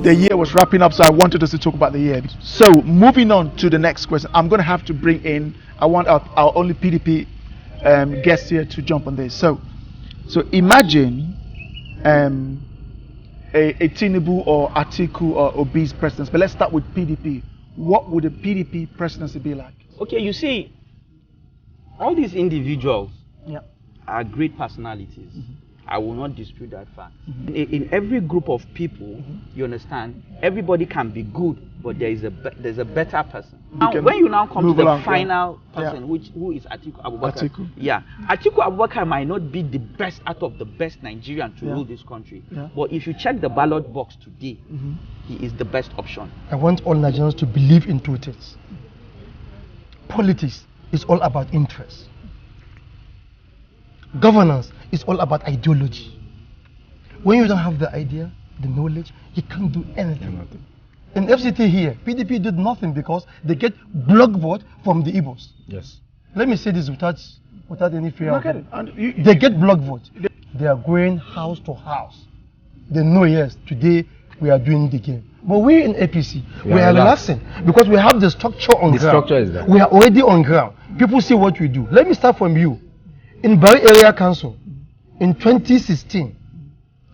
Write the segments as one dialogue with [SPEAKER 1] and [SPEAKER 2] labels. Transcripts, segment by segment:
[SPEAKER 1] the year was wrapping up, so I wanted us to talk about the year. So moving on to the next question, I'm going to have to bring in. I want our only PDP guest here to jump on this. So imagine a Tinubu or Atiku or Obi's presidency. But let's start with PDP. What would a PDP presidency be like?
[SPEAKER 2] Okay, you see, all these individuals
[SPEAKER 1] Yeah.
[SPEAKER 2] are great personalities.
[SPEAKER 1] Mm-hmm.
[SPEAKER 2] I will not dispute that fact.
[SPEAKER 1] Mm-hmm.
[SPEAKER 2] In every group of people, you understand, everybody can be good, but there's a better person. Now, when you now come to the final person, who is Atiku Abubakar, Atiku Abubakar might not be the best out of the best Nigerian to rule this country, but if you check the ballot box today, he is the best option.
[SPEAKER 3] I want all Nigerians to believe in two things. Politics is all about interest. Governance is all about ideology. When you don't have the idea, the knowledge, you can't do anything. In FCT here, PDP did nothing because they get block vote from the Igbos.
[SPEAKER 4] Yes.
[SPEAKER 3] Let me say this without any fear. They get block vote. They are going house to house. They know, yes, today we are doing the game. But we in APC, we are relaxing because we have the structure on ground. The structure is there. We are already on ground. People see what we do. Let me start from you. In Bwari Area Council, in 2016,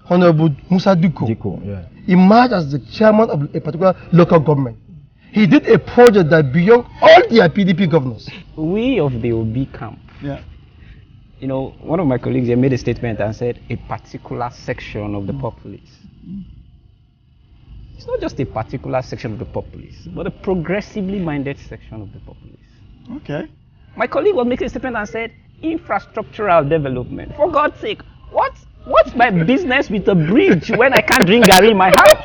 [SPEAKER 3] Honorable Musa Diko emerged as the chairman of a particular local government. He did a project that beyond all their PDP governors.
[SPEAKER 5] We of the OB camp, you know, one of my colleagues here made a statement and said a particular section of the populace. It's not just a particular section of the populace, but a progressively minded section of the populace.
[SPEAKER 1] Okay.
[SPEAKER 5] My colleague was making a statement and said, infrastructural development. For God's sake, what's my business with a bridge when I can't drink garri in my house?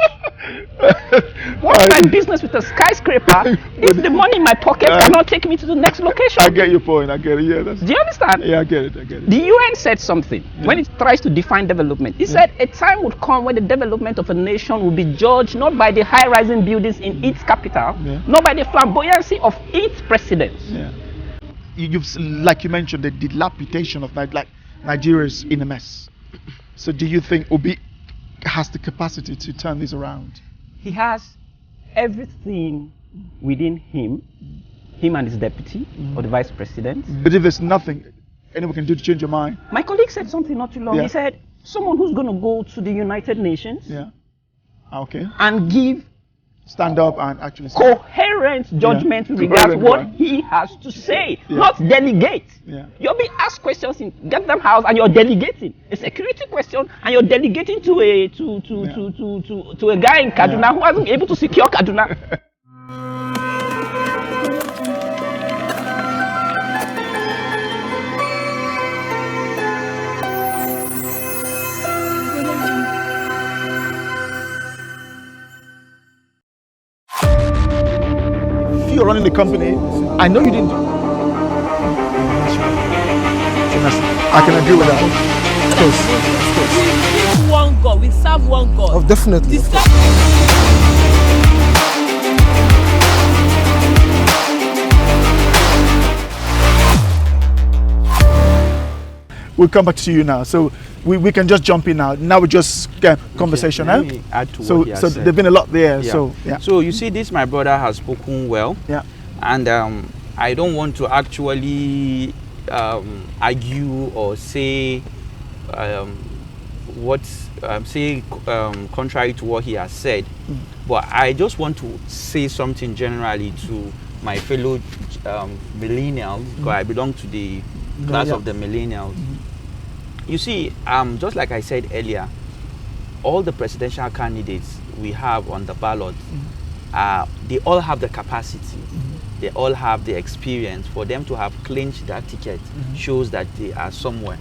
[SPEAKER 5] What's my business with a skyscraper if the money in my pocket cannot take me to the next location?
[SPEAKER 1] I get your point. I get it. Yeah.
[SPEAKER 5] Do you understand?
[SPEAKER 1] Yeah, I get it.
[SPEAKER 5] The UN said something when it tries to define development. It said a time would come when the development of a nation will be judged not by the high-rising buildings in its capital, not by the flamboyancy of its presidents.
[SPEAKER 1] Yeah. You've, like you mentioned, the dilapidation of Nigeria is in a mess. So do you think Obi has the capacity to turn this around?
[SPEAKER 5] He has everything within him and his deputy or the vice president.
[SPEAKER 1] But if there's nothing anyone can do to change your mind?
[SPEAKER 5] My colleague said something not too long. He said, someone who's going to go to the United Nations and
[SPEAKER 1] stand up and actually
[SPEAKER 5] coherent judgment with regards to what he has to say, not delegate. You'll be asked questions in get them house and you're delegating a security question and you're delegating to a guy in Kaduna who hasn't been able to secure Kaduna.
[SPEAKER 1] You're running the company. I know you didn't do. I can agree with that.
[SPEAKER 6] Of course. One God, we serve one God.
[SPEAKER 3] Oh, definitely.
[SPEAKER 1] We'll come back to you now. So we can just jump in now. Now we just get conversation.
[SPEAKER 2] Let me add to what he has said.
[SPEAKER 1] There's been a lot there.
[SPEAKER 2] So you see, this my brother has spoken well. And I don't want to actually argue or say contrary to what he has said. But I just want to say something generally to my fellow millennials, because I belong to the class of the millennials. You see, just like I said earlier, all the presidential candidates we have on the ballot, they all have the capacity, they all have the experience. For them to have clinched that ticket shows that they are somewhere.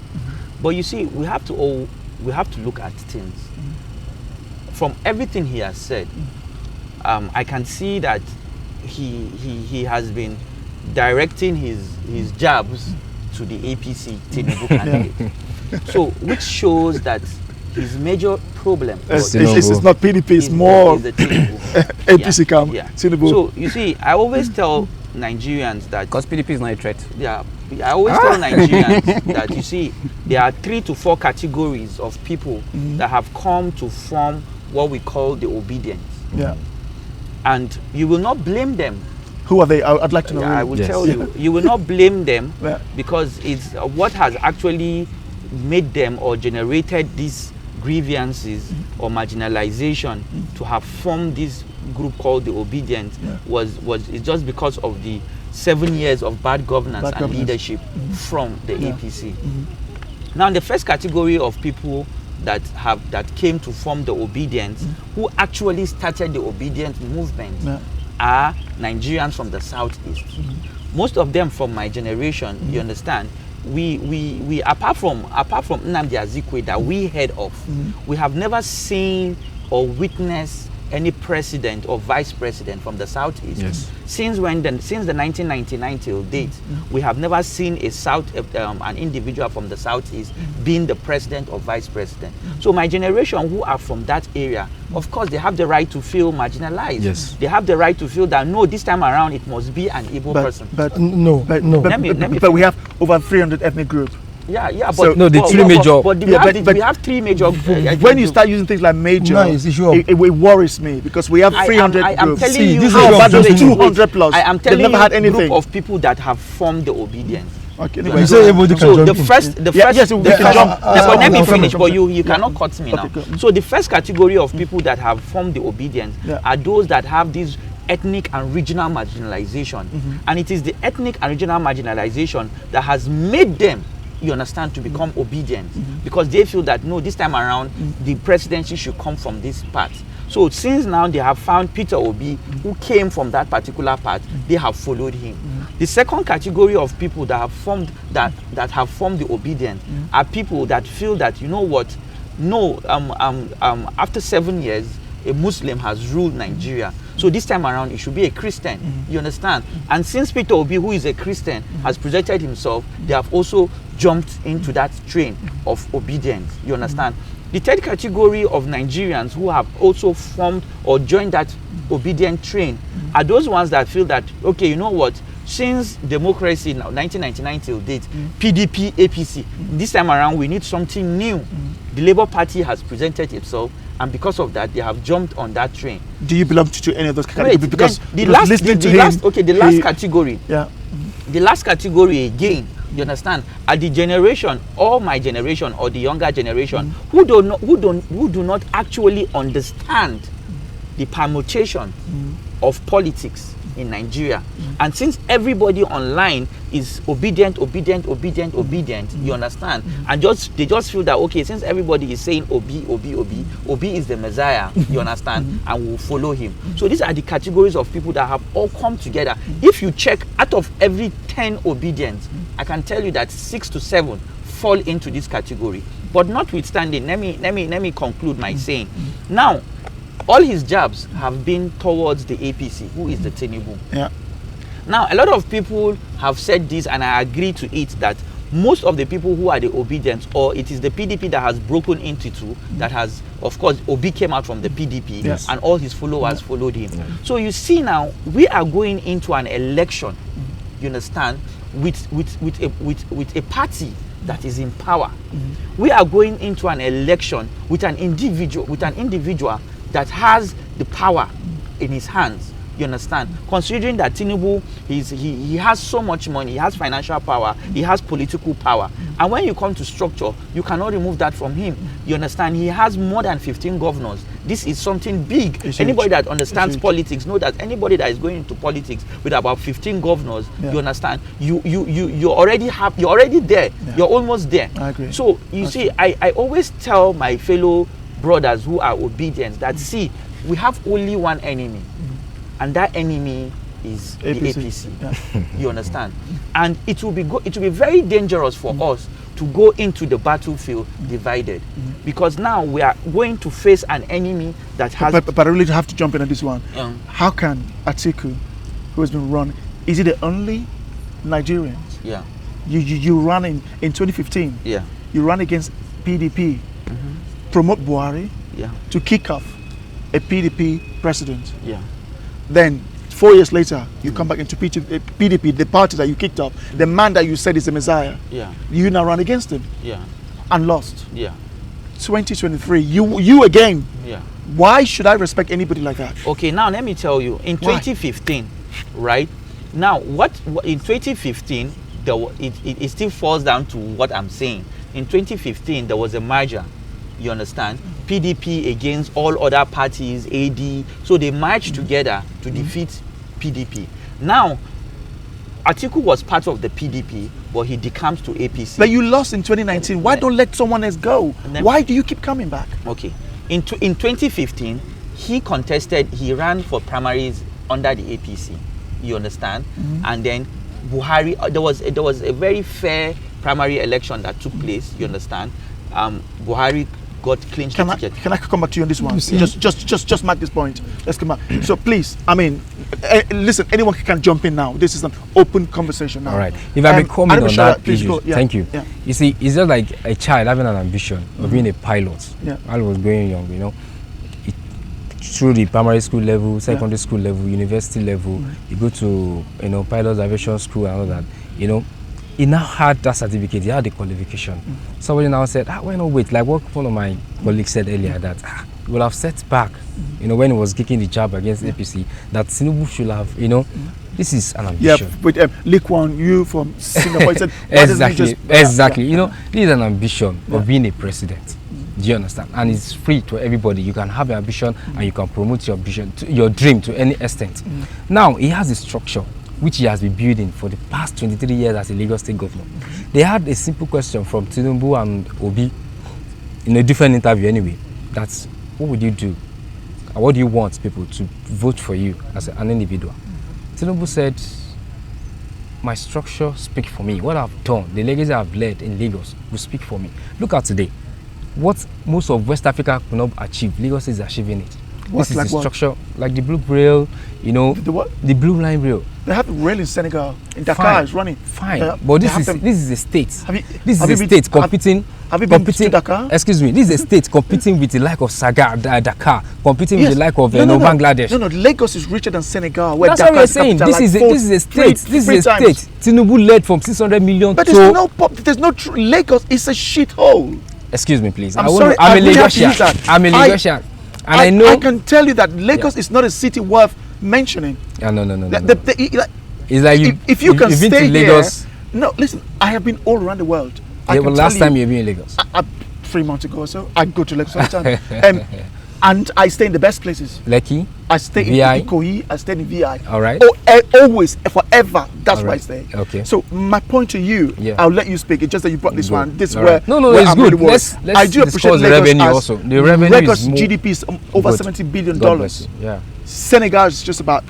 [SPEAKER 2] But you see, we have to look at things. From everything he has said, I can see that he has been directing his jabs to the APC Tinubu candidate. So, which shows that his major problem
[SPEAKER 1] it's not PDP, it's more
[SPEAKER 2] the Tinubu.
[SPEAKER 1] APC camp. Tinubu.
[SPEAKER 2] So, you see, I always tell Nigerians that...
[SPEAKER 5] Because PDP is not a threat.
[SPEAKER 2] I always tell Nigerians that, you see, there are 3 to 4 categories of people that have come to form what we call the obedience.
[SPEAKER 1] Yeah.
[SPEAKER 2] And you will not blame them.
[SPEAKER 1] Who are they? I'd like to know.
[SPEAKER 2] I will tell you. You will not blame them
[SPEAKER 1] Yeah.
[SPEAKER 2] because it's what has actually made them or generated these grievances or marginalization to have formed this group called the Obedient was it's just because of the 7 years of bad governance and leadership from the APC. Now, the first category of people that came to form the Obedience, who actually started the Obedient movement, are Nigerians from the southeast. Most of them from my generation, you understand. We apart from Nnamdi Azikiwe that we heard of, we have never seen or witnessed any president or vice president from the southeast.
[SPEAKER 4] Yes.
[SPEAKER 2] Since the 1999 till date, we have never seen an individual from the southeast being the president or vice president. So my generation who are from that area, of course, they have the right to feel marginalized.
[SPEAKER 4] Yes.
[SPEAKER 2] They have the right to feel that no, this time around it must be an Igbo person.
[SPEAKER 1] But we have over 300 ethnic groups.
[SPEAKER 2] Yeah, but
[SPEAKER 1] So-
[SPEAKER 4] No, the three major-
[SPEAKER 2] we have three major.
[SPEAKER 1] When you start using things like major,
[SPEAKER 3] No, it's issue of-
[SPEAKER 1] it worries me because we have 300
[SPEAKER 2] I am
[SPEAKER 1] groups.
[SPEAKER 2] telling
[SPEAKER 3] See,
[SPEAKER 2] you,
[SPEAKER 3] this is
[SPEAKER 1] How
[SPEAKER 3] your
[SPEAKER 1] about those
[SPEAKER 3] thing.
[SPEAKER 1] 200 plus?
[SPEAKER 2] I am
[SPEAKER 1] They've
[SPEAKER 2] telling
[SPEAKER 1] never
[SPEAKER 2] you
[SPEAKER 1] had
[SPEAKER 2] a
[SPEAKER 1] anything.
[SPEAKER 2] group of people that have formed the Obedience.
[SPEAKER 1] Okay,
[SPEAKER 2] You
[SPEAKER 1] anyway,
[SPEAKER 3] You
[SPEAKER 1] so-
[SPEAKER 3] say everybody can
[SPEAKER 2] So
[SPEAKER 3] jump
[SPEAKER 2] the
[SPEAKER 3] in.
[SPEAKER 2] first,
[SPEAKER 1] yes, we can jump.
[SPEAKER 2] but let me
[SPEAKER 3] I'll
[SPEAKER 2] finish.
[SPEAKER 3] come.
[SPEAKER 2] But you cannot cut me now.
[SPEAKER 1] Okay, go.
[SPEAKER 2] So the first category of people that have formed the Obedience are those that have this ethnic and regional marginalization, and it is the ethnic and regional marginalization that has made them, you understand, to become obedient because they feel that no, this time around the presidency should come from this part. So since now they have found Peter Obi, who came from that particular part, they have followed him. The second category of people that have formed the obedient are people that feel that, you know what, no, after 7 years, a Muslim has ruled Nigeria. So this time around, it should be a Christian. You understand? And since Peter Obi, who is a Christian, has presented himself, they have also jumped into that train of obedience. You understand? The third category of Nigerians who have also formed or joined that obedient train are those ones that feel that, okay, you know what? Since democracy now, 1999 till date, PDP, APC, this time around we need something new. The Labour Party has presented itself, and because of that, they have jumped on that train.
[SPEAKER 1] Do you belong to any of those categories?
[SPEAKER 2] Wait,
[SPEAKER 1] Because
[SPEAKER 2] then
[SPEAKER 1] the
[SPEAKER 2] last category.
[SPEAKER 1] Yeah.
[SPEAKER 2] The last category again, you understand, are the generation, or my generation, or the younger generation, who do not actually understand the permutation of politics in Nigeria. And since everybody online is obedient, you understand, and they just feel that, okay, since everybody is saying Obi is the Messiah, you understand, and will follow him. So these are the categories of people that have all come together. If you check, out of every 10 obedience, I can tell you that 6 to 7 fall into this category. But notwithstanding, let me conclude my saying. Now, all his jabs have been towards the APC, who is the Tinubu.
[SPEAKER 1] Yeah.
[SPEAKER 2] Now, a lot of people have said this, and I agree to it, that most of the people who are the obedient, or it is the PDP that has broken into two, that has, of course, Obi came out from the PDP,
[SPEAKER 1] Yes.
[SPEAKER 2] and all his followers followed him. So you see now, we are going into an election, you understand, with a party that is in power. We are going into an election with an individual that has the power in his hands. You understand? Considering that Tinubu, he has so much money, he has financial power, he has political power. And when you come to structure, you cannot remove that from him. You understand? He has more than 15 governors. This is something big.
[SPEAKER 1] It's
[SPEAKER 2] anybody
[SPEAKER 1] huge.
[SPEAKER 2] that understands politics know that anybody that is going into politics with about 15 governors, you understand, you're already there.
[SPEAKER 1] Yeah.
[SPEAKER 2] You're almost there.
[SPEAKER 1] I agree.
[SPEAKER 2] So you see, I always tell my fellow brothers who are obedient that, see, we have only one enemy, and that enemy is the APC.
[SPEAKER 1] Yeah.
[SPEAKER 2] You understand? And it will be very dangerous for us to go into the battlefield divided, because now we are going to face an enemy that has.
[SPEAKER 1] But I really have to jump in on this one. How can Atiku, who has been run, is he the only Nigerian?
[SPEAKER 2] Yeah.
[SPEAKER 1] You ran in 2015.
[SPEAKER 2] Yeah.
[SPEAKER 1] You ran against PDP, promote Bwari
[SPEAKER 2] Yeah.
[SPEAKER 1] to kick off a PDP president.
[SPEAKER 2] Yeah.
[SPEAKER 1] Then 4 years later, you come back into PDP, the party that you kicked off, the man that you said is the Messiah.
[SPEAKER 2] Yeah.
[SPEAKER 1] You now run against him
[SPEAKER 2] Yeah.
[SPEAKER 1] and lost.
[SPEAKER 2] Yeah.
[SPEAKER 1] 2023, you again
[SPEAKER 2] Yeah.
[SPEAKER 1] Why should I respect anybody like that?
[SPEAKER 2] Okay, now let me tell you. In
[SPEAKER 1] Why?
[SPEAKER 2] 2015, right? Now, what in 2015, it still falls down to what I'm saying. In 2015, there was a merger. You understand? PDP against all other parties, AD. So they marched together to defeat PDP. Now, Atiku was part of the PDP, but he decamped to APC.
[SPEAKER 1] But you lost in 2019. Why don't let someone else go? Why do you keep coming back?
[SPEAKER 2] Okay. In 2015, he ran for primaries under the APC. You understand? And then Buhari, there was a very fair primary election that took place. You understand? Buhari got clinched the ticket.
[SPEAKER 1] Can I come back to you on this one? Just mark this point. Let's come back. So please, I mean, listen, anyone can jump in now. This is an open conversation now.
[SPEAKER 4] All right. If I may comment on that,
[SPEAKER 1] please go. Yeah.
[SPEAKER 4] Thank you.
[SPEAKER 1] Yeah.
[SPEAKER 4] You see, it's just like a child having an ambition of being a pilot.
[SPEAKER 1] Yeah.
[SPEAKER 4] While I was growing young, through the primary school level, secondary school level, university level, you go to pilot aviation school and all that. He now had that certificate, he had the qualification. Somebody now said, why not wait? Like what one of my colleagues said earlier, that he would have set back, when he was kicking the jab against APC, that Tinubu should have, this is an ambition.
[SPEAKER 1] Yeah, but Likwan, you from Singapore, said,
[SPEAKER 4] exactly. This is an ambition of being a president. Do you understand? And it's free to everybody. You can have an ambition and you can promote your ambition, your dream to any extent. Now, he has a structure which he has been building for the past 23 years as a Lagos State governor. They had a simple question from Tinubu and Obi in a different interview anyway. That's, what would you do? And what do you want people to vote for you as an individual? Tinubu said, my structure speaks for me. What I've done, the legacy I've led in Lagos will speak for me. Look at today. What most of West Africa could not achieve, Lagos is achieving it. This is like the structure, like the blue rail,
[SPEAKER 1] The what?
[SPEAKER 4] The blue line rail.
[SPEAKER 1] They have a rail in Senegal. In Dakar is running.
[SPEAKER 4] Fine. But this is a state. This is a state competing.
[SPEAKER 1] Have you been to Dakar?
[SPEAKER 4] Excuse me. This is a state competing with the like of Dakar, competing with the like of Bangladesh.
[SPEAKER 1] No, Lagos is richer than Senegal. Where
[SPEAKER 4] That's
[SPEAKER 1] Dakar
[SPEAKER 4] what we're saying. This is a state. This is a state. Tinubu led from 600 million.
[SPEAKER 1] But there's no Lagos is a shithole.
[SPEAKER 4] Excuse me, please.
[SPEAKER 1] I'm sorry.
[SPEAKER 4] I'm a Lagosian. I'm a Lagosian. And I know.
[SPEAKER 1] I can tell you that Lagos is not a city worth mentioning.
[SPEAKER 4] No.
[SPEAKER 1] It's like if you can stay in Lagos. No, listen. I have been all around the world.
[SPEAKER 4] Last time you've been in Lagos?
[SPEAKER 1] 3 months ago or so. I go to Lagos all the time. And I stay in the best places.
[SPEAKER 4] Lekki?
[SPEAKER 1] I stay
[SPEAKER 4] VI?
[SPEAKER 1] in Ikoyi. I stay in VI.
[SPEAKER 4] All right.
[SPEAKER 1] Always, forever. That's where I stay.
[SPEAKER 4] Okay.
[SPEAKER 1] So my point to you, I'll let you speak. It's just that you brought this one. This where
[SPEAKER 4] it's
[SPEAKER 1] I'm
[SPEAKER 4] good.
[SPEAKER 1] Really
[SPEAKER 4] let's
[SPEAKER 1] I do appreciate
[SPEAKER 4] the revenue also. The revenue
[SPEAKER 1] Lagos
[SPEAKER 4] is more
[SPEAKER 1] GDP is over $70 billion.
[SPEAKER 4] Yeah.
[SPEAKER 1] Senegal is just about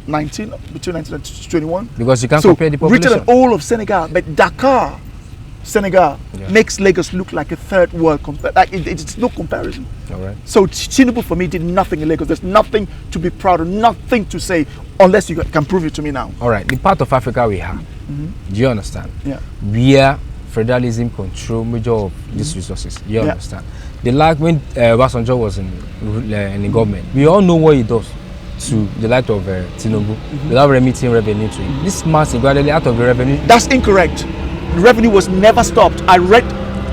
[SPEAKER 1] 19, between 19 and 21.
[SPEAKER 4] Because you can't compare the population.
[SPEAKER 1] Richer than all of Senegal, but Dakar, Senegal makes Lagos look like a third world. It's no comparison.
[SPEAKER 4] All right.
[SPEAKER 1] So Tinubu for me did nothing in Lagos. There's nothing to be proud of, nothing to say, unless you can prove it to me now.
[SPEAKER 4] All right. The part of Africa we have, do you understand?
[SPEAKER 1] Yeah.
[SPEAKER 4] Where federalism control major of these resources. You understand? The like when Obasanjo was in the government, we all know what he does to the light of Tinubu without remitting revenue to him. This man is gradually out of the revenue.
[SPEAKER 1] That's incorrect. The revenue was never stopped. I read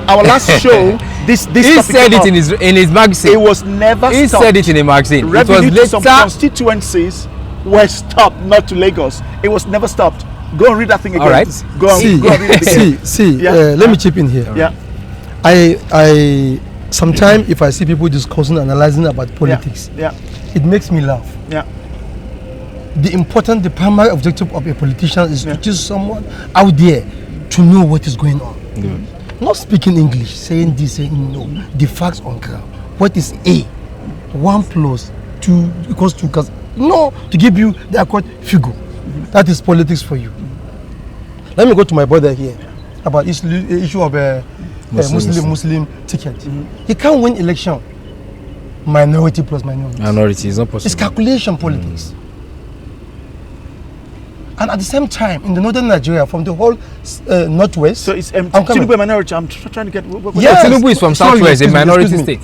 [SPEAKER 1] our last show. This
[SPEAKER 4] he said it in his magazine.
[SPEAKER 1] It was never stopped.
[SPEAKER 4] He said it in a magazine.
[SPEAKER 1] Revenue
[SPEAKER 4] it was later,
[SPEAKER 1] to some constituencies were stopped, not to Lagos. It was never stopped. Go and read that thing again.
[SPEAKER 4] All right.
[SPEAKER 1] Go and read it again.
[SPEAKER 3] Let me chip in here.
[SPEAKER 1] Yeah.
[SPEAKER 3] I sometimes if I see people discussing, analyzing about politics, it makes me laugh.
[SPEAKER 1] Yeah.
[SPEAKER 3] The primary objective of a politician is to choose someone out there to know what is going on. Not speaking English, saying this, saying no. The facts on ground. What is A? 1 + 2 = 2. Because no, to give you the accurate figure. That is politics for you. Let me go to my brother here about issue of a Muslim ticket. He can't win election. Minority plus minority.
[SPEAKER 4] Minority is not possible.
[SPEAKER 3] It's calculation politics. And at the same time, in the northern Nigeria, from the whole northwest.
[SPEAKER 1] So it's Tinubu a minority. I'm trying to get.
[SPEAKER 4] Yes, Tinubu is from southwest, a minority state.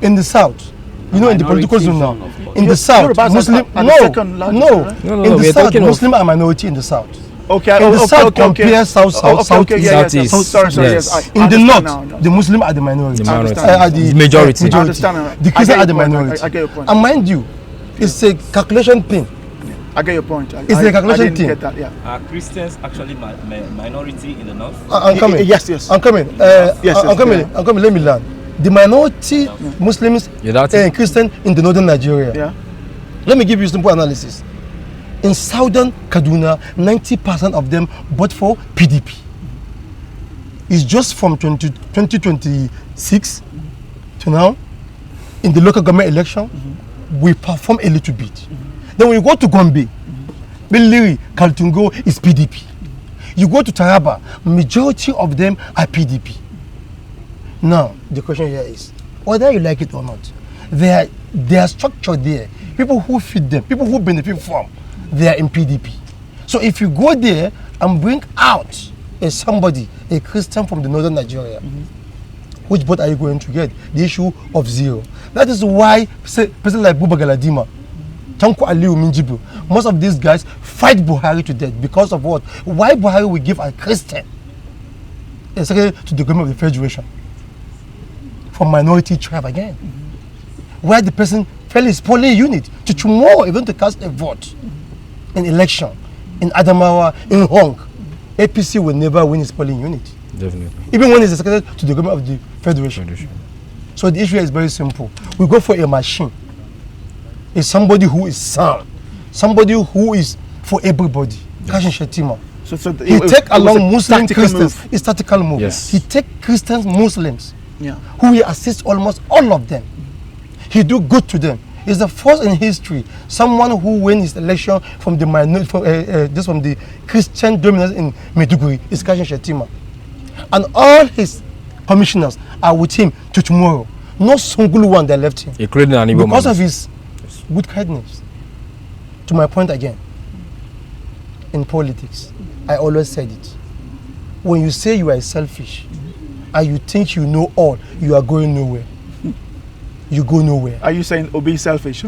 [SPEAKER 3] In the south, in the political zone now. In the south, Muslim. No. In the south, Muslim are minority in the south.
[SPEAKER 1] Okay.
[SPEAKER 3] In the south,
[SPEAKER 1] okay.
[SPEAKER 3] compare south,
[SPEAKER 1] Okay. Yeah.
[SPEAKER 4] Southeast.
[SPEAKER 1] Sorry.
[SPEAKER 4] Yes.
[SPEAKER 1] Yes.
[SPEAKER 3] In the north,
[SPEAKER 1] Now.
[SPEAKER 3] the Muslim are the minority.
[SPEAKER 4] The minority.
[SPEAKER 3] Are the
[SPEAKER 4] Majority.
[SPEAKER 1] I understand now.
[SPEAKER 3] The
[SPEAKER 1] I
[SPEAKER 3] Christian
[SPEAKER 1] get
[SPEAKER 3] are the
[SPEAKER 1] your point.
[SPEAKER 3] minority.
[SPEAKER 1] I get your point.
[SPEAKER 3] And mind you, it's a calculation thing.
[SPEAKER 1] I get your point.
[SPEAKER 3] It's a calculation
[SPEAKER 1] I didn't
[SPEAKER 3] thing.
[SPEAKER 1] get that. Yeah.
[SPEAKER 7] Are Christians actually minority in the north?
[SPEAKER 3] I'm coming.
[SPEAKER 1] Yes.
[SPEAKER 3] I'm coming.
[SPEAKER 1] Yes,
[SPEAKER 3] I'm coming.
[SPEAKER 1] yeah.
[SPEAKER 3] I'm coming. Let me learn. The minority Muslims and Christian in the northern Nigeria.
[SPEAKER 1] Yeah.
[SPEAKER 3] Let me give you a simple analysis. In southern Kaduna, 90% of them vote for PDP. It's just from 2026 to now. In the local government election, we perform a little bit. Then when you go to Gombe, Billiri, Kaltungo is PDP. You go to Taraba, majority of them are PDP. Now, the question here is, whether you like it or not, they are structured there. People who feed them, people who benefit from, they are in PDP. So if you go there and bring out a Christian from the northern Nigeria, which vote are you going to get? The issue of zero. That is why person like Buba Galadima, Tanko Aliu Minjibu, most of these guys fight Buhari to death because of what? Why Buhari will give a Christian a secretary to the government of the Federation from minority tribe again? Where the person fell his polling unit to tomorrow even to cast a vote in election in Adamawa, in Hong, APC will never win his polling unit.
[SPEAKER 4] Definitely.
[SPEAKER 3] Even when he's a secretary to the government of the Federation. So the issue is very simple. We go for a machine. It's somebody who is sound, somebody who is for everybody. Kashin Shetima. He take along Muslim Christians. It's tactical move.
[SPEAKER 4] Yes.
[SPEAKER 3] He take Christians, Muslims,
[SPEAKER 1] Yeah.
[SPEAKER 3] who he assists almost all of them. He do good to them. It's the first in history someone who win his election from the from the Christian dominance in Maiduguri is Kashin Shetima, and all his commissioners are with him to tomorrow. No single one that left him because of his good kindness. To my point again, in politics, I always said it. When you say you are selfish and you think you know all, you are going nowhere. You go nowhere.
[SPEAKER 1] Are you saying be selfish?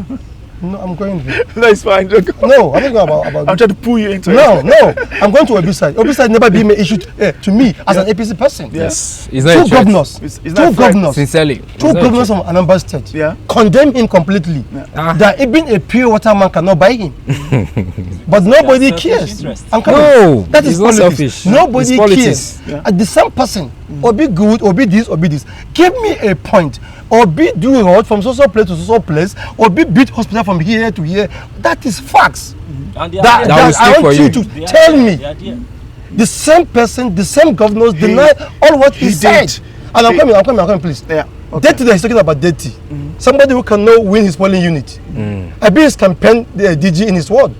[SPEAKER 3] No, I'm going there.
[SPEAKER 1] That's fine.
[SPEAKER 3] No, I'm not going about
[SPEAKER 1] I'm trying to pull you into it.
[SPEAKER 3] No, I'm going to Obi side. Obi side never been an issue to me as an APC person.
[SPEAKER 1] Yes.
[SPEAKER 3] Two governors. Two governors.
[SPEAKER 4] Sincerely.
[SPEAKER 3] Two governors from Anambra State.
[SPEAKER 1] Yeah.
[SPEAKER 3] Condemn him completely.
[SPEAKER 1] Yeah.
[SPEAKER 3] That even a pure water man cannot buy him. But nobody cares. I'm coming.
[SPEAKER 4] No,
[SPEAKER 3] that is
[SPEAKER 4] it's not
[SPEAKER 3] politics.
[SPEAKER 4] selfish.
[SPEAKER 3] Nobody
[SPEAKER 4] It's
[SPEAKER 3] cares.
[SPEAKER 1] Yeah.
[SPEAKER 3] The same person, or be good, or be this, or be this. Give me a point. Or be do road from so place to so place, or be build hospital from here to here. That is facts.
[SPEAKER 7] And
[SPEAKER 3] That I want you to tell me. The same person, the same governors deny all what he said. And I'm coming, please.
[SPEAKER 1] Yeah. Okay.
[SPEAKER 3] Dirty that he's talking about dirty. Somebody who cannot win his polling unit. I be his campaign DG in his ward.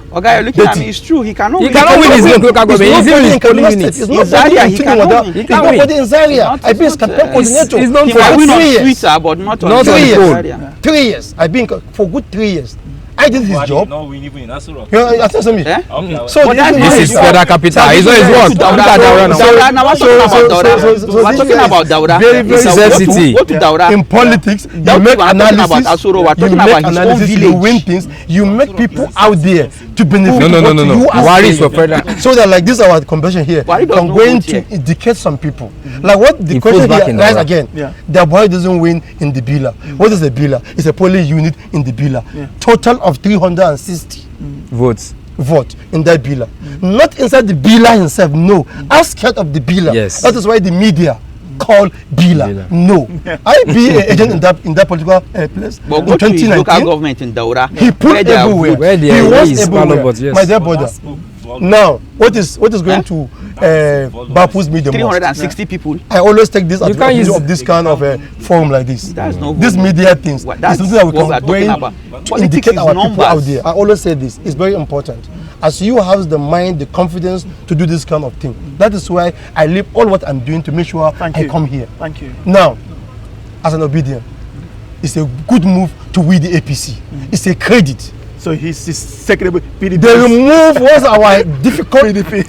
[SPEAKER 2] Okay, you're looking at me. It's true. He cannot win.
[SPEAKER 4] He cannot win his local government. He's in his polling unit.
[SPEAKER 3] It's not
[SPEAKER 2] Zaria,
[SPEAKER 3] in
[SPEAKER 2] he cannot
[SPEAKER 3] Tinubu.
[SPEAKER 2] win.
[SPEAKER 3] It's nobody in Zaria. I be his campaign coordinator.
[SPEAKER 4] He's not
[SPEAKER 2] He
[SPEAKER 4] for
[SPEAKER 2] might win on
[SPEAKER 3] 3 years.
[SPEAKER 2] Twitter, but not on
[SPEAKER 4] Not
[SPEAKER 2] the
[SPEAKER 4] on the poll.
[SPEAKER 2] area.
[SPEAKER 3] 3 years. I've been for good 3 years. I did his job.
[SPEAKER 7] No, we even in Asura.
[SPEAKER 3] You know, I tell me.
[SPEAKER 2] Eh?
[SPEAKER 3] So
[SPEAKER 2] But that's
[SPEAKER 4] This is federal capital. He's not his word. Look at Daura now.
[SPEAKER 2] Daura, now we're talking about Daura. We're talking about Daura.
[SPEAKER 3] Very, very
[SPEAKER 2] So
[SPEAKER 4] sensitive.
[SPEAKER 2] Go to Daura.
[SPEAKER 3] in politics, you
[SPEAKER 2] Don't
[SPEAKER 3] make
[SPEAKER 2] we're not talking about
[SPEAKER 3] analysis,
[SPEAKER 2] Asuro, we're
[SPEAKER 3] you
[SPEAKER 2] talking
[SPEAKER 3] make
[SPEAKER 2] about his own
[SPEAKER 3] analysis, you
[SPEAKER 2] village.
[SPEAKER 3] win things, you make people out there to benefit.
[SPEAKER 4] No.
[SPEAKER 3] what you are
[SPEAKER 4] Bwari is
[SPEAKER 3] saying.
[SPEAKER 4] for federal.
[SPEAKER 3] So that like this our convention here
[SPEAKER 2] Bwari does
[SPEAKER 3] can
[SPEAKER 2] not
[SPEAKER 3] go
[SPEAKER 2] vote
[SPEAKER 3] into
[SPEAKER 2] here.
[SPEAKER 3] indicate some people. Like what the
[SPEAKER 4] He
[SPEAKER 3] question
[SPEAKER 4] falls back
[SPEAKER 3] here
[SPEAKER 4] in
[SPEAKER 3] rise
[SPEAKER 4] Daura.
[SPEAKER 3] again.
[SPEAKER 1] Yeah.
[SPEAKER 3] The Bwari doesn't win in the Bila. What is the Bila? It's a polling unit in the Bila. Total of 360
[SPEAKER 4] Votes.
[SPEAKER 3] vote in that Bila. Not inside the Bila himself, no. Outside of the Bila.
[SPEAKER 4] Yes.
[SPEAKER 3] That is why the media call Bila.
[SPEAKER 4] Bila.
[SPEAKER 3] No. I be an agent in that political place.
[SPEAKER 2] But
[SPEAKER 3] In
[SPEAKER 2] go to his
[SPEAKER 3] 2019,
[SPEAKER 2] local government in Daura.
[SPEAKER 3] he put
[SPEAKER 2] where they are
[SPEAKER 3] everywhere.
[SPEAKER 2] voting.
[SPEAKER 4] Where the
[SPEAKER 3] He wants
[SPEAKER 4] is
[SPEAKER 3] everywhere.
[SPEAKER 4] ballot, yes.
[SPEAKER 3] My dear brother. Now, what is going to baffles me the most?
[SPEAKER 2] 360 people.
[SPEAKER 3] I always take this
[SPEAKER 4] You can't
[SPEAKER 3] advantage
[SPEAKER 4] use-
[SPEAKER 3] of this kind of forum like this.
[SPEAKER 2] That's no
[SPEAKER 3] This
[SPEAKER 2] vote.
[SPEAKER 3] media things.
[SPEAKER 2] What-
[SPEAKER 3] It's
[SPEAKER 2] that's
[SPEAKER 3] something that we
[SPEAKER 2] what we are
[SPEAKER 3] can
[SPEAKER 2] talking
[SPEAKER 3] bring
[SPEAKER 2] about.
[SPEAKER 3] to
[SPEAKER 2] Politics
[SPEAKER 3] indicate
[SPEAKER 2] is
[SPEAKER 3] our people
[SPEAKER 2] numbers.
[SPEAKER 3] out there. I always say this. It's very important. As you have the mind, the confidence to do this kind of thing. That is why I leave all what I'm doing to make sure
[SPEAKER 1] Thank
[SPEAKER 3] I
[SPEAKER 1] you.
[SPEAKER 3] come here.
[SPEAKER 1] Thank you.
[SPEAKER 3] Now, as an obedient, it's a good move to win the APC. It's a credit.
[SPEAKER 1] So he's second PDP.
[SPEAKER 3] They remove what's our difficult
[SPEAKER 1] PDP.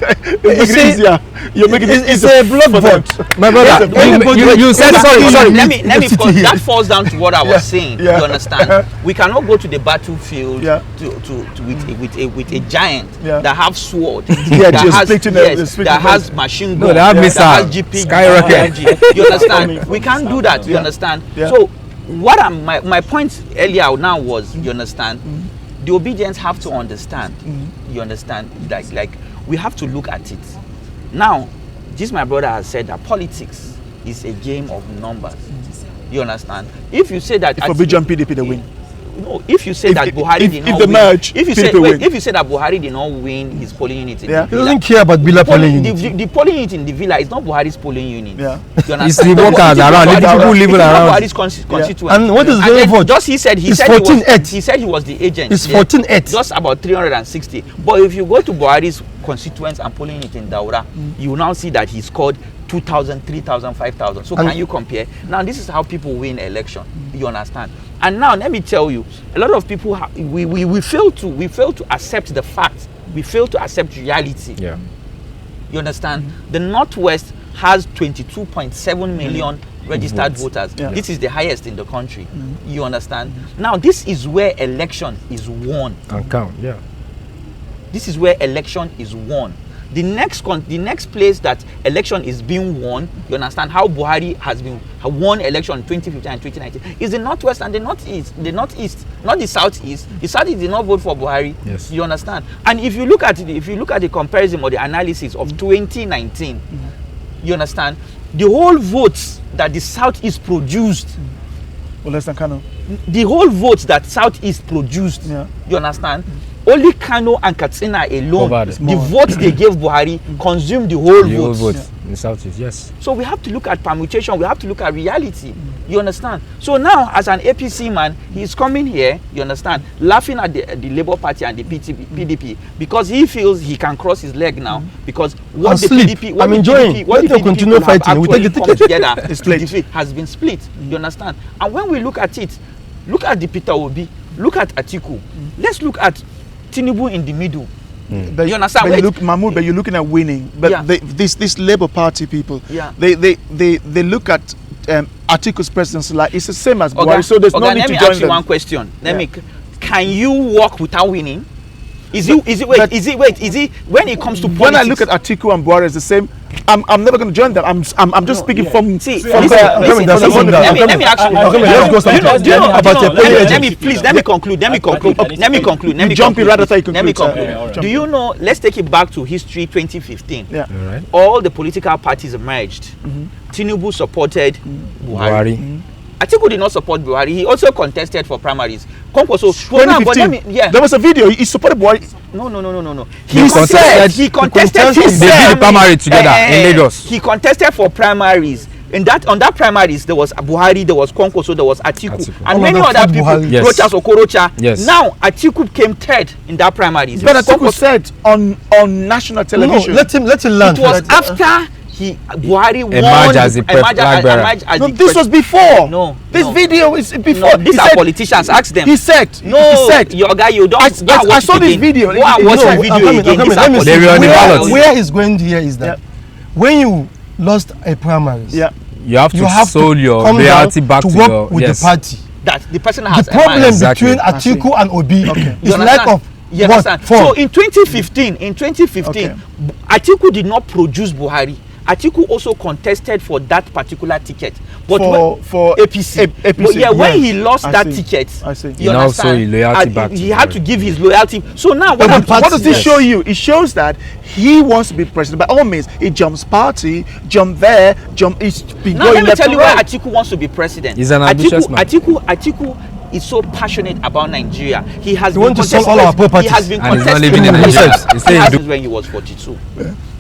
[SPEAKER 1] You're making it
[SPEAKER 3] it's
[SPEAKER 1] easier
[SPEAKER 3] a block
[SPEAKER 1] for them.
[SPEAKER 3] vote. My brother,
[SPEAKER 4] You said sorry.
[SPEAKER 2] Let me because that falls down to what I was saying.
[SPEAKER 1] Yeah.
[SPEAKER 2] You understand? We cannot go to the battlefield
[SPEAKER 1] Yeah.
[SPEAKER 2] with a giant
[SPEAKER 1] Yeah.
[SPEAKER 2] that have sword.
[SPEAKER 1] Yeah,
[SPEAKER 2] that
[SPEAKER 1] just
[SPEAKER 2] has,
[SPEAKER 1] splitting
[SPEAKER 2] that has machine gun.
[SPEAKER 4] No, they have
[SPEAKER 2] that
[SPEAKER 4] missile,
[SPEAKER 2] has GP.
[SPEAKER 4] skyrocket.
[SPEAKER 2] You understand? We can't do that. You understand?
[SPEAKER 1] Yeah.
[SPEAKER 2] So what my point earlier now was, you understand? The obedience have to understand. You understand? Like we have to look at it. Now, this my brother has said that politics is a game of numbers. You understand? If you say that
[SPEAKER 1] If Abuja and PDP they win.
[SPEAKER 2] No, if you say that Buhari did not
[SPEAKER 1] if they
[SPEAKER 2] win,
[SPEAKER 1] merge,
[SPEAKER 2] if you
[SPEAKER 1] PDP
[SPEAKER 2] say
[SPEAKER 1] win.
[SPEAKER 2] if you say that Buhari did not win his polling unit in
[SPEAKER 1] Yeah.
[SPEAKER 2] the
[SPEAKER 3] he
[SPEAKER 2] villa,
[SPEAKER 3] doesn't care about Bila polling unit.
[SPEAKER 2] the polling unit in the villa is not Buhari's polling unit.
[SPEAKER 1] Yeah.
[SPEAKER 2] You understand?
[SPEAKER 4] It's the workers around, the people living
[SPEAKER 2] It's not
[SPEAKER 4] around.
[SPEAKER 2] Buhari's constituent.
[SPEAKER 3] And what is
[SPEAKER 2] And
[SPEAKER 3] going
[SPEAKER 2] then
[SPEAKER 3] vote?
[SPEAKER 2] just he said
[SPEAKER 3] It's
[SPEAKER 2] he
[SPEAKER 3] 14-8.
[SPEAKER 2] said he was the agent.
[SPEAKER 3] It's
[SPEAKER 2] there.
[SPEAKER 3] 14-8.
[SPEAKER 2] Just about 360. But if you go to Buhari's constituents and polling it in Daura, you will now see that he scored 2,000, 3,000, 5,000. So can you compare? Now this is how people win election. You understand? And now let me tell you, a lot of people we fail to accept the fact. We fail to accept reality.
[SPEAKER 4] Yeah.
[SPEAKER 2] You understand? The Northwest has 22.7 million registered voters.
[SPEAKER 1] Yeah.
[SPEAKER 2] This is the highest in the country. You understand? Now this is where election is won.
[SPEAKER 4] And count. Yeah.
[SPEAKER 2] This is where election is won. The next place that election is being won, you understand how Buhari has won election in 2015 and 2019, is the Northwest and the Northeast. The Northeast, not the Southeast. The Southeast did not vote for Buhari.
[SPEAKER 4] Yes.
[SPEAKER 2] You understand? And if you look at it, if you look at the comparison or the analysis of 2019, you understand, the whole votes that the Southeast produced,
[SPEAKER 1] Well, less than Kano.
[SPEAKER 2] the whole votes that Southeast produced,
[SPEAKER 1] Yeah.
[SPEAKER 2] you understand? Only Kano and Katsina alone,
[SPEAKER 4] Covered.
[SPEAKER 2] the votes they gave Buhari consumed the whole
[SPEAKER 4] The old
[SPEAKER 2] votes.
[SPEAKER 4] vote in Southeast, yes.
[SPEAKER 2] So we have to look at permutation, we have to look at reality. You understand? So now, as an APC man, he's coming here, you understand, laughing at the Labour Party and the PDP because he feels he can cross his leg now because what
[SPEAKER 3] And
[SPEAKER 2] the
[SPEAKER 3] sleep.
[SPEAKER 2] PDP, what
[SPEAKER 3] I'm
[SPEAKER 2] the
[SPEAKER 3] enjoying.
[SPEAKER 2] PDP, what
[SPEAKER 3] Let
[SPEAKER 2] the
[SPEAKER 3] them
[SPEAKER 2] PDP
[SPEAKER 3] continue
[SPEAKER 2] have
[SPEAKER 3] fighting. We take
[SPEAKER 2] actually
[SPEAKER 3] the
[SPEAKER 2] come
[SPEAKER 3] ticket.
[SPEAKER 2] together
[SPEAKER 1] It's split.
[SPEAKER 2] defeat has been split. You understand? And when we look at it, look at the Peter Obi, look at Atiku, let's look at Tinubu in the middle.
[SPEAKER 1] But
[SPEAKER 2] You understand?
[SPEAKER 1] But
[SPEAKER 2] Wait.
[SPEAKER 1] you look, Mahmood, but you're looking at winning. But
[SPEAKER 2] Yeah.
[SPEAKER 1] this Labour Party people,
[SPEAKER 2] Yeah.
[SPEAKER 1] they look at Atiku's presidency like it's the same as
[SPEAKER 2] Okay.
[SPEAKER 1] Bwari. So there's no
[SPEAKER 2] Okay,
[SPEAKER 1] need
[SPEAKER 2] let
[SPEAKER 1] to
[SPEAKER 2] me
[SPEAKER 1] join
[SPEAKER 2] ask you
[SPEAKER 1] them.
[SPEAKER 2] one question.
[SPEAKER 1] Yeah.
[SPEAKER 2] Can you walk without winning? Is
[SPEAKER 1] But-
[SPEAKER 2] it when it comes to politics?
[SPEAKER 1] When I look at Atiku and Bwari, it's the same. I'm never going to join them. I'm just speaking from.
[SPEAKER 2] See,
[SPEAKER 1] from
[SPEAKER 2] listen,
[SPEAKER 1] the-
[SPEAKER 2] listen,
[SPEAKER 3] that's
[SPEAKER 2] listen,
[SPEAKER 3] something that-
[SPEAKER 2] let me ask you.
[SPEAKER 3] Okay, let's go something.
[SPEAKER 2] Do you know
[SPEAKER 3] About your polling
[SPEAKER 2] let
[SPEAKER 3] agent.
[SPEAKER 2] me please let me conclude. Let me conclude. Let me conclude. Let me
[SPEAKER 1] Jump in
[SPEAKER 2] conclude.
[SPEAKER 1] right after you
[SPEAKER 2] Let me
[SPEAKER 1] conclude,
[SPEAKER 2] conclude.
[SPEAKER 1] sir.
[SPEAKER 7] alright.
[SPEAKER 2] Do you know? Let's take it back to history 2015.
[SPEAKER 1] Yeah.
[SPEAKER 4] All right.
[SPEAKER 2] All the political parties emerged. Tinubu supported Buhari.
[SPEAKER 4] Buhari.
[SPEAKER 2] Atiku did not support Buhari. He also contested for primaries. Konkoso. But let
[SPEAKER 1] 2015.
[SPEAKER 2] me, yeah.
[SPEAKER 1] There was a video. He supported Bwari.
[SPEAKER 2] No.
[SPEAKER 4] He contested-
[SPEAKER 2] He contested.
[SPEAKER 4] They did the primary together in Lagos.
[SPEAKER 2] He contested for primaries. On that primaries, there was Buhari, there was Konkoso, there was Atiku,
[SPEAKER 4] Atiku.
[SPEAKER 2] and
[SPEAKER 3] All
[SPEAKER 2] many
[SPEAKER 3] of them
[SPEAKER 2] other
[SPEAKER 3] fought
[SPEAKER 2] people.
[SPEAKER 3] Buhari.
[SPEAKER 4] Yes.
[SPEAKER 2] Rochas Okorocha.
[SPEAKER 4] Yes.
[SPEAKER 2] Now Atiku came third in that primaries.
[SPEAKER 1] But Atiku
[SPEAKER 2] Konkoso-
[SPEAKER 1] said on national
[SPEAKER 3] No,
[SPEAKER 1] television.
[SPEAKER 3] let him learn.
[SPEAKER 2] it was after Buhari won.
[SPEAKER 4] Emerged as the flag bearer.
[SPEAKER 2] emerged as
[SPEAKER 1] No,
[SPEAKER 2] the
[SPEAKER 1] this was before.
[SPEAKER 2] No,
[SPEAKER 1] This
[SPEAKER 2] no.
[SPEAKER 1] video is before.
[SPEAKER 2] No, these
[SPEAKER 1] He
[SPEAKER 2] are
[SPEAKER 1] said-
[SPEAKER 2] politicians. Ask them.
[SPEAKER 1] He said.
[SPEAKER 2] No,
[SPEAKER 1] He said.
[SPEAKER 2] your guy, you don't.
[SPEAKER 1] I
[SPEAKER 2] watch
[SPEAKER 1] saw
[SPEAKER 2] it
[SPEAKER 1] this
[SPEAKER 2] again.
[SPEAKER 1] video.
[SPEAKER 2] Go and
[SPEAKER 1] No,
[SPEAKER 2] watch the
[SPEAKER 3] I'm
[SPEAKER 2] video
[SPEAKER 3] coming,
[SPEAKER 2] again.
[SPEAKER 3] I'm
[SPEAKER 2] These
[SPEAKER 3] coming.
[SPEAKER 2] are
[SPEAKER 3] Let me
[SPEAKER 4] They were on the
[SPEAKER 2] politicians.
[SPEAKER 4] ballot.
[SPEAKER 3] where he's going here is that
[SPEAKER 1] Yeah.
[SPEAKER 3] when you lost a primaries,
[SPEAKER 1] Yeah.
[SPEAKER 4] You have to
[SPEAKER 3] you have
[SPEAKER 4] soul
[SPEAKER 3] to
[SPEAKER 4] your
[SPEAKER 3] come
[SPEAKER 4] reality
[SPEAKER 3] down
[SPEAKER 4] back
[SPEAKER 3] to
[SPEAKER 4] to
[SPEAKER 3] work
[SPEAKER 4] your
[SPEAKER 3] with
[SPEAKER 4] yes.
[SPEAKER 3] the party.
[SPEAKER 2] That the person
[SPEAKER 3] The
[SPEAKER 2] has
[SPEAKER 3] problem
[SPEAKER 4] Exactly.
[SPEAKER 3] between Atiku and Obi
[SPEAKER 2] You
[SPEAKER 3] is
[SPEAKER 2] understand?
[SPEAKER 3] lack of
[SPEAKER 2] You
[SPEAKER 3] what
[SPEAKER 2] understand?
[SPEAKER 3] form.
[SPEAKER 2] So in 2015,
[SPEAKER 1] Okay.
[SPEAKER 2] Atiku did not produce Buhari. Atiku also contested for that particular ticket. But
[SPEAKER 1] For
[SPEAKER 2] APC.
[SPEAKER 1] APC.
[SPEAKER 2] But yeah, when
[SPEAKER 1] Yes.
[SPEAKER 2] he lost
[SPEAKER 1] I
[SPEAKER 2] that
[SPEAKER 1] see.
[SPEAKER 2] ticket,
[SPEAKER 1] I see.
[SPEAKER 2] you
[SPEAKER 4] He now
[SPEAKER 2] understand?
[SPEAKER 4] saw his loyalty back
[SPEAKER 2] He
[SPEAKER 4] to
[SPEAKER 2] had
[SPEAKER 4] Buhari.
[SPEAKER 2] to give his loyalty. So now what
[SPEAKER 3] But
[SPEAKER 2] I'm
[SPEAKER 3] the
[SPEAKER 1] What does this
[SPEAKER 3] Yes.
[SPEAKER 1] show you? It shows that he wants to be president. By all means, he jumps party, jump there, jump. He's been
[SPEAKER 2] now
[SPEAKER 1] going
[SPEAKER 2] let me
[SPEAKER 1] left
[SPEAKER 2] tell
[SPEAKER 1] and
[SPEAKER 2] you why
[SPEAKER 1] right.
[SPEAKER 2] Atiku wants to be president.
[SPEAKER 4] He's an ambitious man.
[SPEAKER 2] Atiku is so passionate about Nigeria. He has
[SPEAKER 3] He
[SPEAKER 2] been
[SPEAKER 3] wants to sell
[SPEAKER 2] contesting-
[SPEAKER 3] all our properties.
[SPEAKER 2] He has been
[SPEAKER 4] And he's not
[SPEAKER 2] contesting
[SPEAKER 4] living in
[SPEAKER 2] for
[SPEAKER 4] himself.
[SPEAKER 2] years.
[SPEAKER 4] He's staying in
[SPEAKER 2] Since when he was 42.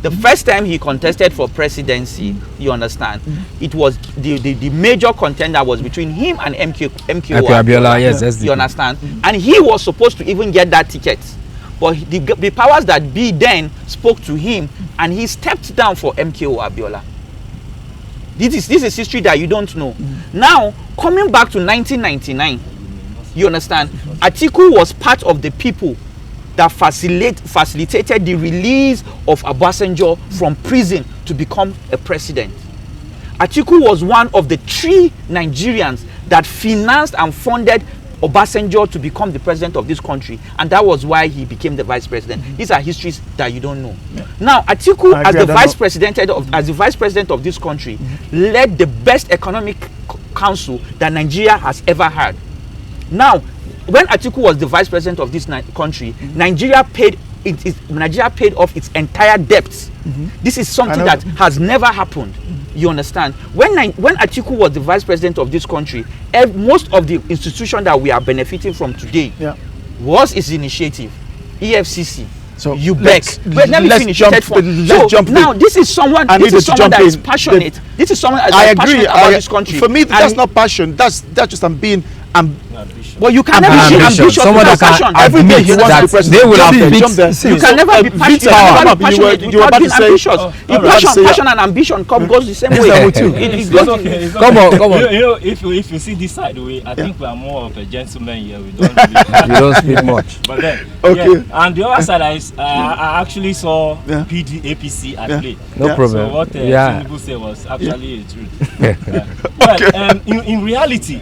[SPEAKER 2] The first time he contested for presidency, you understand, it was the major contender was between him and MKO
[SPEAKER 4] Abiola, yes, that's
[SPEAKER 2] you understand, and he was supposed to even get that ticket, but the powers that be then spoke to him, and he stepped down for MKO Abiola. This is history that you don't know. Now coming back to 1999, You understand? Atiku was part of the people that facilitated the release of Obasanjo from prison to become a president. Atiku was one of the 3 Nigerians that financed and funded Obasanjo to become the president of this country, and that was why he became the vice president. These are histories that you don't know. Now, Atiku, as the vice president of this country, led the best economic council that Nigeria has ever had. Now, when Atiku was the vice president of this country, Nigeria paid off its entire debts. This is something that has never happened. You understand? When Atiku was the vice president of this country, most of the institutions that we are benefiting from today was his initiative, EFCC.
[SPEAKER 1] So
[SPEAKER 2] UBEC. Let me finish. Now, this is someone that is passionate. This is someone that is passionate about this country.
[SPEAKER 1] For me, that's not passion. That's just I'm being
[SPEAKER 2] Well, you can never be ambitious without passion.
[SPEAKER 1] Every day he wants to be president.
[SPEAKER 4] They will have
[SPEAKER 2] you can never be passionate without being ambitious. Passion and ambition goes the same way.
[SPEAKER 4] Come on.
[SPEAKER 7] You know, if you see this side way, I think we are more of a gentleman here. We don't
[SPEAKER 4] you don't speak much.
[SPEAKER 7] But then,
[SPEAKER 1] okay.
[SPEAKER 7] And the other side I actually saw APC at play.
[SPEAKER 4] No problem.
[SPEAKER 7] So what Tinubu said was actually the truth. But in reality,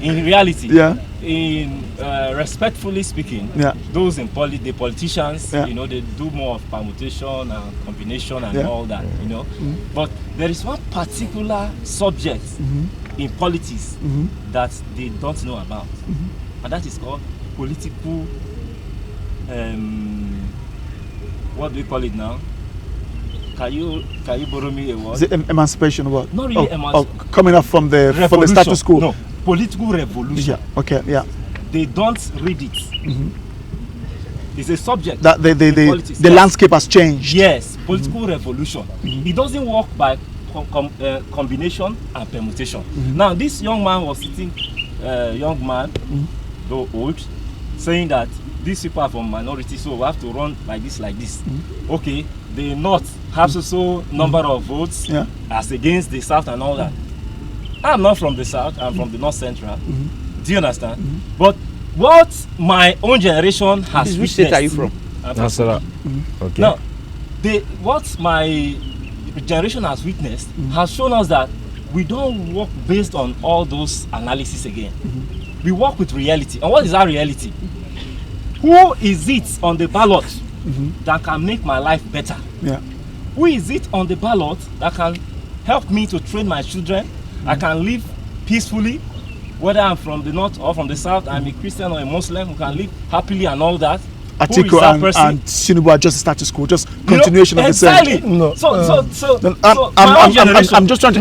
[SPEAKER 7] respectfully speaking, those in the politicians, you know, they do more of permutation and combination and all that, you know. But there is one particular subject in politics that they don't know about, and that is called political. What do we call it now? Can you borrow me a word?
[SPEAKER 1] Is it emancipation? What?
[SPEAKER 7] Not really emancipation.
[SPEAKER 1] Coming up from the status quo.
[SPEAKER 7] No, political revolution.
[SPEAKER 1] Yeah. Okay. Yeah.
[SPEAKER 7] They don't read it. It's a subject
[SPEAKER 1] that the landscape has changed.
[SPEAKER 7] Yes, political revolution. It doesn't work by combination and permutation. Now, this young man was sitting, though old, saying that these people are from minority, so we have to run like this. Okay, the North have so number of votes as against the South and all that. I'm not from the South, I'm from the North Central. Do you understand? But what my own generation has
[SPEAKER 2] Which state are you from?
[SPEAKER 7] That's
[SPEAKER 4] right. Okay.
[SPEAKER 7] Now, what my generation has witnessed has shown us that we don't work based on all those analysis again. We work with reality. And what is our reality? Who is it on the ballot that can make my life better? Who is it on the ballot that can help me to train my children? I can live peacefully, whether I'm from the North or from the South. I'm a Christian or a Muslim who can live happily and all that.
[SPEAKER 1] Atiku and Tinubu are just status quo, just continuation of the same.
[SPEAKER 7] Exactly. No.
[SPEAKER 1] I'm just trying to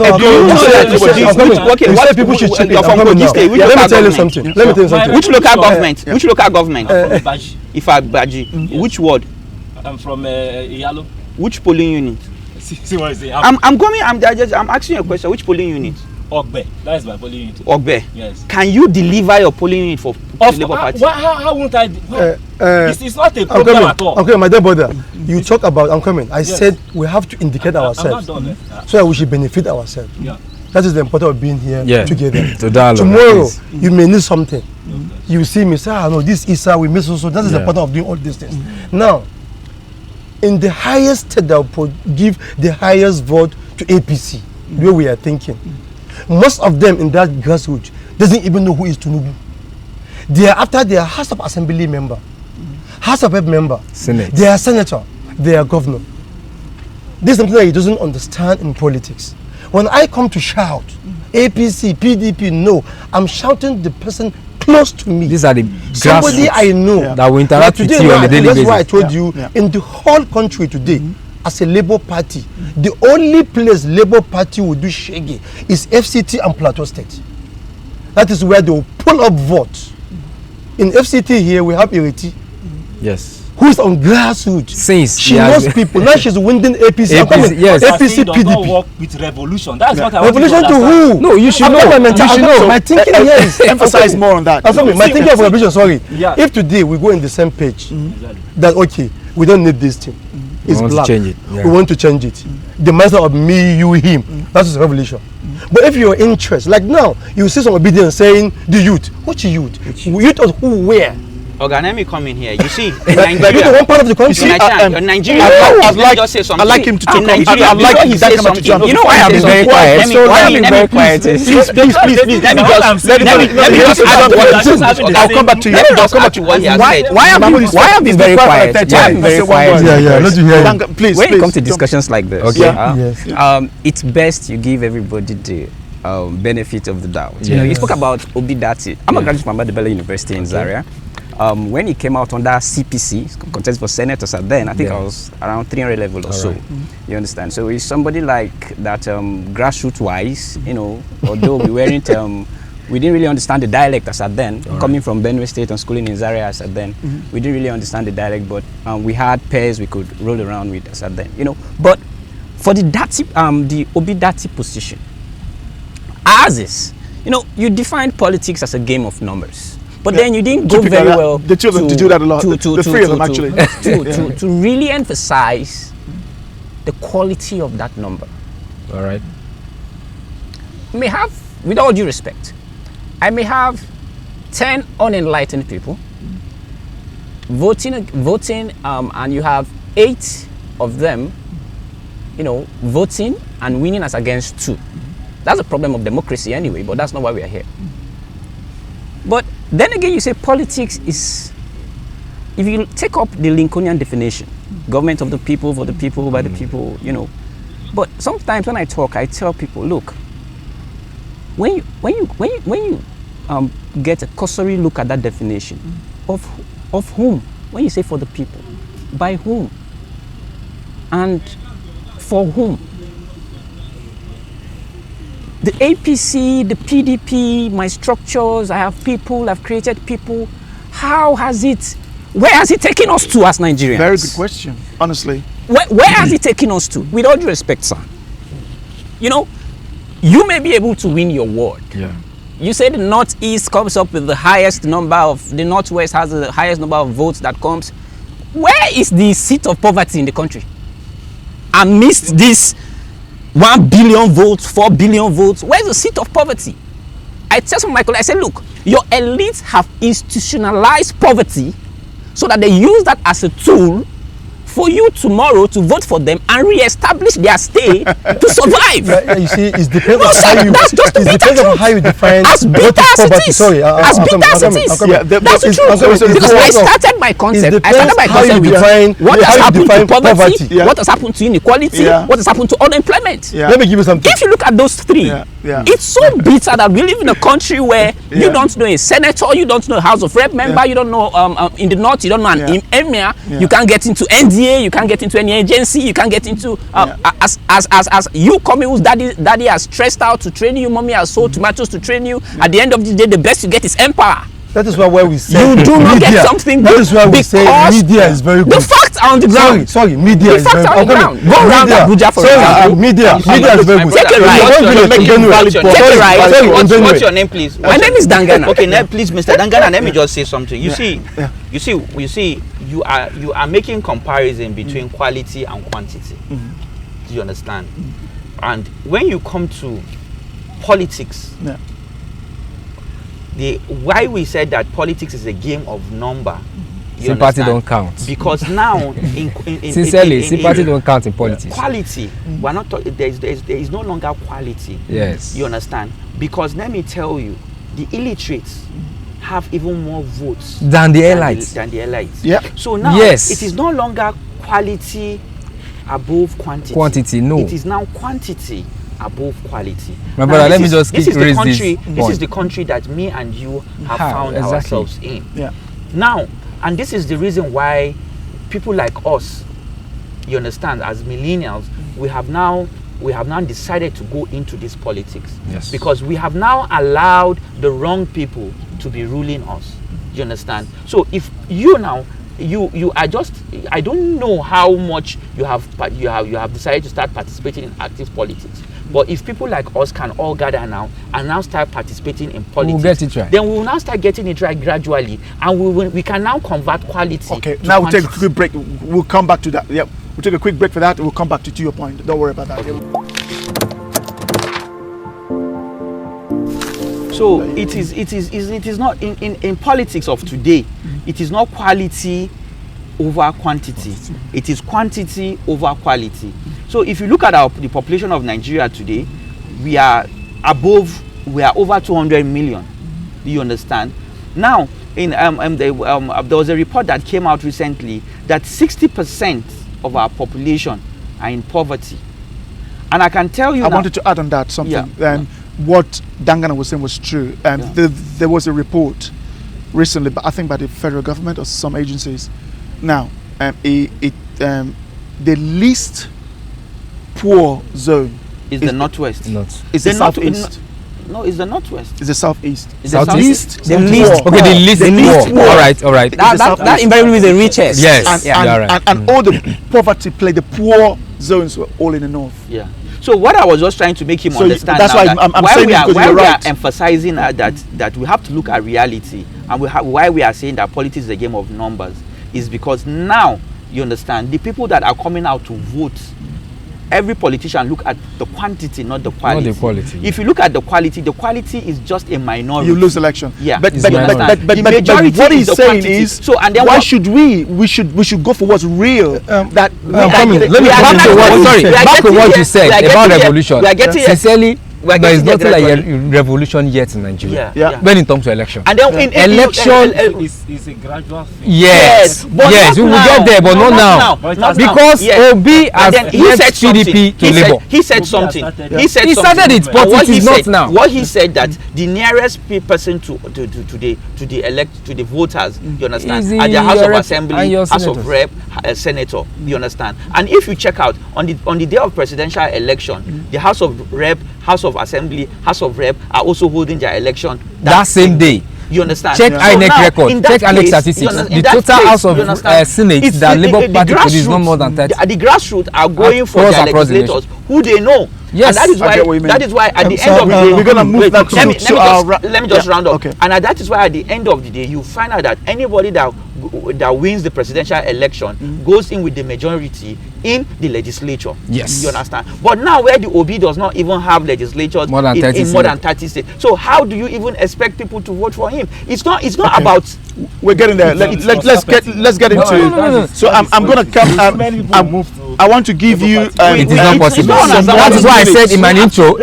[SPEAKER 3] people should check it. Let me tell you something.
[SPEAKER 2] Which local government? Which local government? Ifabaji. Which ward?
[SPEAKER 7] I'm from Iyalo.
[SPEAKER 2] Which polling unit?
[SPEAKER 7] See what I say.
[SPEAKER 2] I'm asking you a question. Which polling unit?
[SPEAKER 7] Ogbe. That is my polling unit.
[SPEAKER 2] Ogbe.
[SPEAKER 7] Yes.
[SPEAKER 2] Can you deliver your polling unit for the Labour Party?
[SPEAKER 7] How won't I? It's not a problem at all.
[SPEAKER 3] Okay, my dear brother, you talk about. I'm coming. I said we have to indicate ourselves, so that we should benefit ourselves. Yeah. That is the importance of being here together. Tomorrow you may need something. You see me say, no, this Isah we miss also. That is the importance of doing all these things. Now, in the highest state that will give the highest vote to APC, where we are thinking. Most of them in that grassroots doesn't even know who is Tinubu. They are after their House of Assembly member, House of Rep member, Senate. They are senator, they are governor. This is something that he doesn't understand in politics. When I come to shout, APC, PDP, no, I'm shouting the person close to me.
[SPEAKER 4] These are the
[SPEAKER 3] somebody I know
[SPEAKER 4] that will interact with you on a daily basis.
[SPEAKER 3] That's why I told you, in the whole country today, as a Labour Party, the only place Labour Party will do shaggy is FCT and Plateau State. That is where they will pull up votes. In FCT here, we have Ireti.
[SPEAKER 4] Yes.
[SPEAKER 3] Who is on grassroots.
[SPEAKER 4] Since
[SPEAKER 3] she knows people. Now she's winning APC.
[SPEAKER 4] Yes.
[SPEAKER 3] APC, PDP.
[SPEAKER 7] Work with revolution. That's what I want
[SPEAKER 3] revolution to who?
[SPEAKER 4] No, you should know.
[SPEAKER 3] You should know. My thinking here is
[SPEAKER 1] emphasize more on that.
[SPEAKER 3] My thinking of revolution, sorry. If today we go in the same page, that okay, we don't need this thing. is black.
[SPEAKER 4] change it. Yeah.
[SPEAKER 3] We want to change it. The mindset of me, you, him. That is revolution. But if your interest, like now, you see some obedience saying the youth. Which youth? Youth of who? Where?
[SPEAKER 2] Okay, let me come in here. You see, in
[SPEAKER 3] Like
[SPEAKER 2] Nigeria,
[SPEAKER 3] one part of the country.
[SPEAKER 2] Nigeria.
[SPEAKER 1] I'd like
[SPEAKER 2] just say something.
[SPEAKER 1] I'd like him to talk.
[SPEAKER 2] In Nigeria,
[SPEAKER 1] I'd like
[SPEAKER 2] before he
[SPEAKER 1] that
[SPEAKER 2] says
[SPEAKER 1] come to
[SPEAKER 2] something,
[SPEAKER 1] jump.
[SPEAKER 4] You know why I've been very quiet? I've been very quiet.
[SPEAKER 2] Please, let me just add what
[SPEAKER 1] I'll come back to you.
[SPEAKER 2] I'll come back to what he has said.
[SPEAKER 4] Why have been very quiet?
[SPEAKER 1] Yeah,
[SPEAKER 4] Very quiet.
[SPEAKER 3] Yeah, let you hear it.
[SPEAKER 1] Please,
[SPEAKER 8] When
[SPEAKER 1] please.
[SPEAKER 8] it comes to discussions like this,
[SPEAKER 4] Okay.
[SPEAKER 3] Yes.
[SPEAKER 8] it's best you give everybody the benefit of the doubt. You know, you spoke about Obidati. I'm a graduate from Ahmadu University in Zaria. When he came out under CPC, contest for senators at then, I think I was around 300 level or so. You understand? So he's somebody like that, grassroots wise, you know, although we weren't, we didn't really understand the dialect as at then, coming from Benue State and schooling in Zaria as at then, we didn't really understand the dialect, but we had pairs we could roll around with as at then, you know. But for the Obidati position, as is, you know, you defined politics as a game of numbers. But then you didn't go very well.
[SPEAKER 1] The two of them to do that a lot. The three of them actually.
[SPEAKER 8] To really emphasize the quality of that number.
[SPEAKER 4] All right.
[SPEAKER 8] I may have, with all due respect, I may have 10 unenlightened people voting, and you have 8 of them, you know, voting and winning as against 2. That's a problem of democracy anyway, but that's not why we are here. But then again, you say politics is, if you take up the Lincolnian definition, government of the people, for the people, by the people, you know. But sometimes when I talk, I tell people, look, when you get a cursory look at that definition, of whom, when you say for the people, by whom, and for whom. The APC, the PDP, my structures, I have people, I've created people. Where has it taken us to as Nigerians?
[SPEAKER 1] Very good question, honestly.
[SPEAKER 8] Where has it taken us to? With all due respect, sir. You know, you may be able to win your ward.
[SPEAKER 4] Yeah.
[SPEAKER 8] You say the Northeast comes up with the highest number of, the Northwest has the highest number of votes that comes. Where is the seat of poverty in the country? Amidst this 1 billion votes, 4 billion votes, where's the seat of poverty? I tell some of my colleagues, I say, look, your elites have institutionalized poverty so that they use that as a tool for you tomorrow to vote for them and re-establish their stay to survive.
[SPEAKER 3] You see, it depends on how you define
[SPEAKER 8] as bitter as it is.
[SPEAKER 3] Sorry,
[SPEAKER 8] as bitter as it is. That's the truth. Because I started my concept. With what has happened to poverty, what has happened to inequality, what has happened to unemployment.
[SPEAKER 3] Let me give you something.
[SPEAKER 8] If you look at those three, it's so bitter that we live in a country where you don't know a senator, you don't know a House of Rep member, you don't know in the north, you don't know an emir, you can't get into NDA, you can't get into any agency, you can't get into as you coming whose daddy has stressed out to train you, mommy has sold tomatoes to train you. At the end of the day, the best you get is empire.
[SPEAKER 3] That is why we say
[SPEAKER 8] you do not get something good.
[SPEAKER 3] That is why we say media is very good.
[SPEAKER 8] The facts are on the ground.
[SPEAKER 3] Sorry, media is very good.
[SPEAKER 8] The facts are on the ground. Go around Abuja for example.
[SPEAKER 3] Media is very good.
[SPEAKER 8] Take a ride.
[SPEAKER 2] What's your name, please?
[SPEAKER 8] My name is Dangana.
[SPEAKER 2] Okay, now please, Mr. Dangana, let me just say something. You see, you are making comparison between quality and quantity. Do you understand? And when you come to politics, why we said that politics is a game of number.
[SPEAKER 4] Sympathy don't count.
[SPEAKER 2] Because now,
[SPEAKER 4] sincerely, sympathy don't count in politics.
[SPEAKER 2] Quality, we're not. There is no longer quality.
[SPEAKER 4] Yes.
[SPEAKER 2] You understand? Because let me tell you, the illiterates have even more votes
[SPEAKER 4] than the elites.
[SPEAKER 2] Yeah. So now, it is no longer quality above quantity.
[SPEAKER 4] Quantity, no.
[SPEAKER 2] It is now quantity above quality.
[SPEAKER 4] My brother, let me just
[SPEAKER 2] this is the country that me and you have found ourselves in.
[SPEAKER 1] Yeah.
[SPEAKER 2] Now, and this is the reason why people like us, you understand, as millennials, we have now decided to go into this politics.
[SPEAKER 4] Yes.
[SPEAKER 2] Because we have now allowed the wrong people to be ruling us. You understand? So if you now you are just, I don't know how much you have decided to start participating in active politics. But if people like us can all gather now and now start participating in politics,
[SPEAKER 4] we'll get it right.
[SPEAKER 2] Then we will now start getting it right gradually, and we can now convert quality.
[SPEAKER 1] Okay, now we'll take a quick break. We'll come back to that. Yeah, We'll take a quick break for that. We'll come back to your point. Don't worry about that.
[SPEAKER 2] So it is not in politics of today. It is not quality over quantity. It is quantity over quality. So if you look at the population of Nigeria today, we are over 200 million. Do you understand? Now, there was a report that came out recently that 60% of our population are in poverty. And I can tell you
[SPEAKER 1] I wanted to add on that something.
[SPEAKER 2] Yeah.
[SPEAKER 1] What Dangana was saying was true. There was a report recently, I think by the federal government or some agencies. Now, the least poor zone
[SPEAKER 2] is the northwest.
[SPEAKER 1] Is the southeast.
[SPEAKER 2] No, it's the northwest.
[SPEAKER 1] It's the southeast.
[SPEAKER 2] It's the southeast.
[SPEAKER 8] The least.
[SPEAKER 4] Okay, the least poor. All right.
[SPEAKER 8] That invariably is the richest.
[SPEAKER 4] Yes.
[SPEAKER 1] And all the poverty the poor zones were all in the north.
[SPEAKER 2] Yeah. So what I was just trying to make him understand.
[SPEAKER 1] That's why I'm saying
[SPEAKER 2] why we
[SPEAKER 1] right.
[SPEAKER 2] are emphasizing that we have to look at reality, and why we are saying that politics is a game of numbers is because now you understand the people that are coming out to vote. Every politician look at the quantity, not the quality.
[SPEAKER 4] Not the quality.
[SPEAKER 2] If you look at the quality is just a minority.
[SPEAKER 1] You lose election.
[SPEAKER 2] Yeah.
[SPEAKER 1] But
[SPEAKER 2] the majority
[SPEAKER 1] what he's
[SPEAKER 2] is
[SPEAKER 1] saying
[SPEAKER 2] quantity.
[SPEAKER 1] is,
[SPEAKER 2] so and then
[SPEAKER 1] why
[SPEAKER 2] what,
[SPEAKER 1] should we should go for what's real?
[SPEAKER 4] Let me back to what you said about revolution.
[SPEAKER 2] We are getting
[SPEAKER 4] sincerely. There is nothing like a revolution yet in Nigeria. When it comes to election.
[SPEAKER 2] And then
[SPEAKER 7] election is a gradual thing.
[SPEAKER 4] Yes, we will get there, but not now. Because Obi has left PDP to Labour.
[SPEAKER 2] He said something.
[SPEAKER 4] He started it, but it is not now.
[SPEAKER 2] What he said that the nearest person to the voters, you understand, at the House of Assembly, House of Rep, Senator, you understand. And if you check out on the day of presidential election, the House of Rep, House of Assembly, House of Rep are also holding their election
[SPEAKER 4] that same day.
[SPEAKER 2] You understand?
[SPEAKER 4] Check INEC record. Check INEC statistics. The total House of Senate that Labour Party produces not more than 30.
[SPEAKER 2] The grassroots are going for their legislators who they know.
[SPEAKER 4] Yes,
[SPEAKER 2] and that is why at the end of the day
[SPEAKER 1] we're gonna move back to
[SPEAKER 2] let me just round up. Okay. And that is why at the end of the day you find out that anybody that wins the presidential election goes in with the majority in the legislature.
[SPEAKER 4] Yes.
[SPEAKER 2] You understand? But now where the OB does not even have legislatures in more than 30 states. So how do you even expect people to vote for him? It's not about
[SPEAKER 1] we're getting there. Let's get into it. So I'm gonna come I want to give you
[SPEAKER 4] it is not possible. That is why I said in my intro,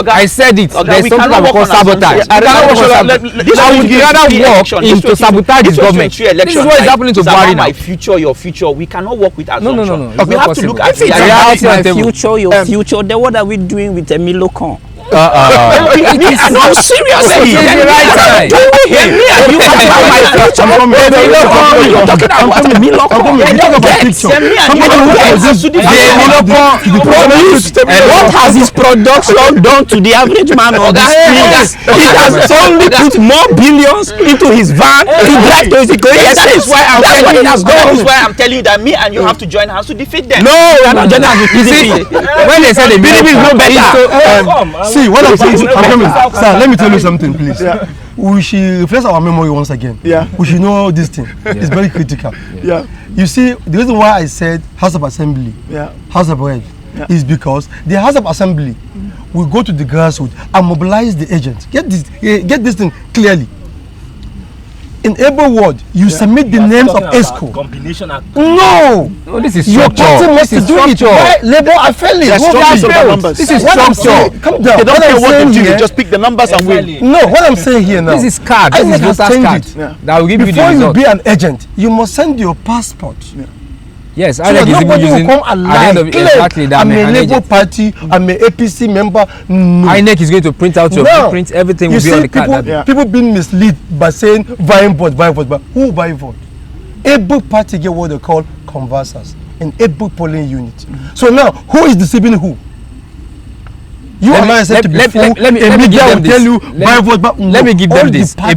[SPEAKER 4] I said it. There's something that we call sabotage. I would rather work into sabotage this government. This is what is happening to Bwari now.
[SPEAKER 2] My future, your future. We cannot work with assumption.
[SPEAKER 4] No.
[SPEAKER 2] We have to look at
[SPEAKER 8] the reality. My future, your future. Then what are we doing with Emilio Con?
[SPEAKER 2] No, seriously.
[SPEAKER 8] What has his production done to the average man on the streets? It has only put more billions into his van to drive to his economy.
[SPEAKER 2] That is why I'm telling you that me and you have to join hands to defeat them.
[SPEAKER 8] No, we are not joining hands to defeat them.
[SPEAKER 4] When they said the PDP is no better.
[SPEAKER 3] See, what I'm saying, sir, let me tell you something, please. We should refresh our memory once again. We should know this thing. It's very critical. You see, the reason why I said House of Assembly, House of Rep, is because the House of Assembly will go to the grassroots and mobilize the agents. Get this thing clearly. In every ward, you submit the names of Excos. No,
[SPEAKER 4] this is
[SPEAKER 3] your party must do it. Why Labour are failing?
[SPEAKER 4] This is structure.
[SPEAKER 3] Come down.
[SPEAKER 1] They don't care what they do. Just pick the numbers and win.
[SPEAKER 3] No, what I'm saying here now.
[SPEAKER 4] This is card. This is voter's card. That will give you the result.
[SPEAKER 3] Before you be an agent, you must send your passport.
[SPEAKER 4] Yes,
[SPEAKER 3] so that nobody will come and lie.
[SPEAKER 4] Exactly that.
[SPEAKER 3] I'm a Labour Party. I'm a APC member. No.
[SPEAKER 4] INEC is going to print out your print. Everything will be on the card.
[SPEAKER 3] People being misled by saying vying vote, but who buy vote? Every party get what they call conversers in every polling unit. So now, who is deceiving who? You and I said to be fool.
[SPEAKER 4] Let me give them this.
[SPEAKER 3] Tell you buy vote, but
[SPEAKER 4] let me give them this. A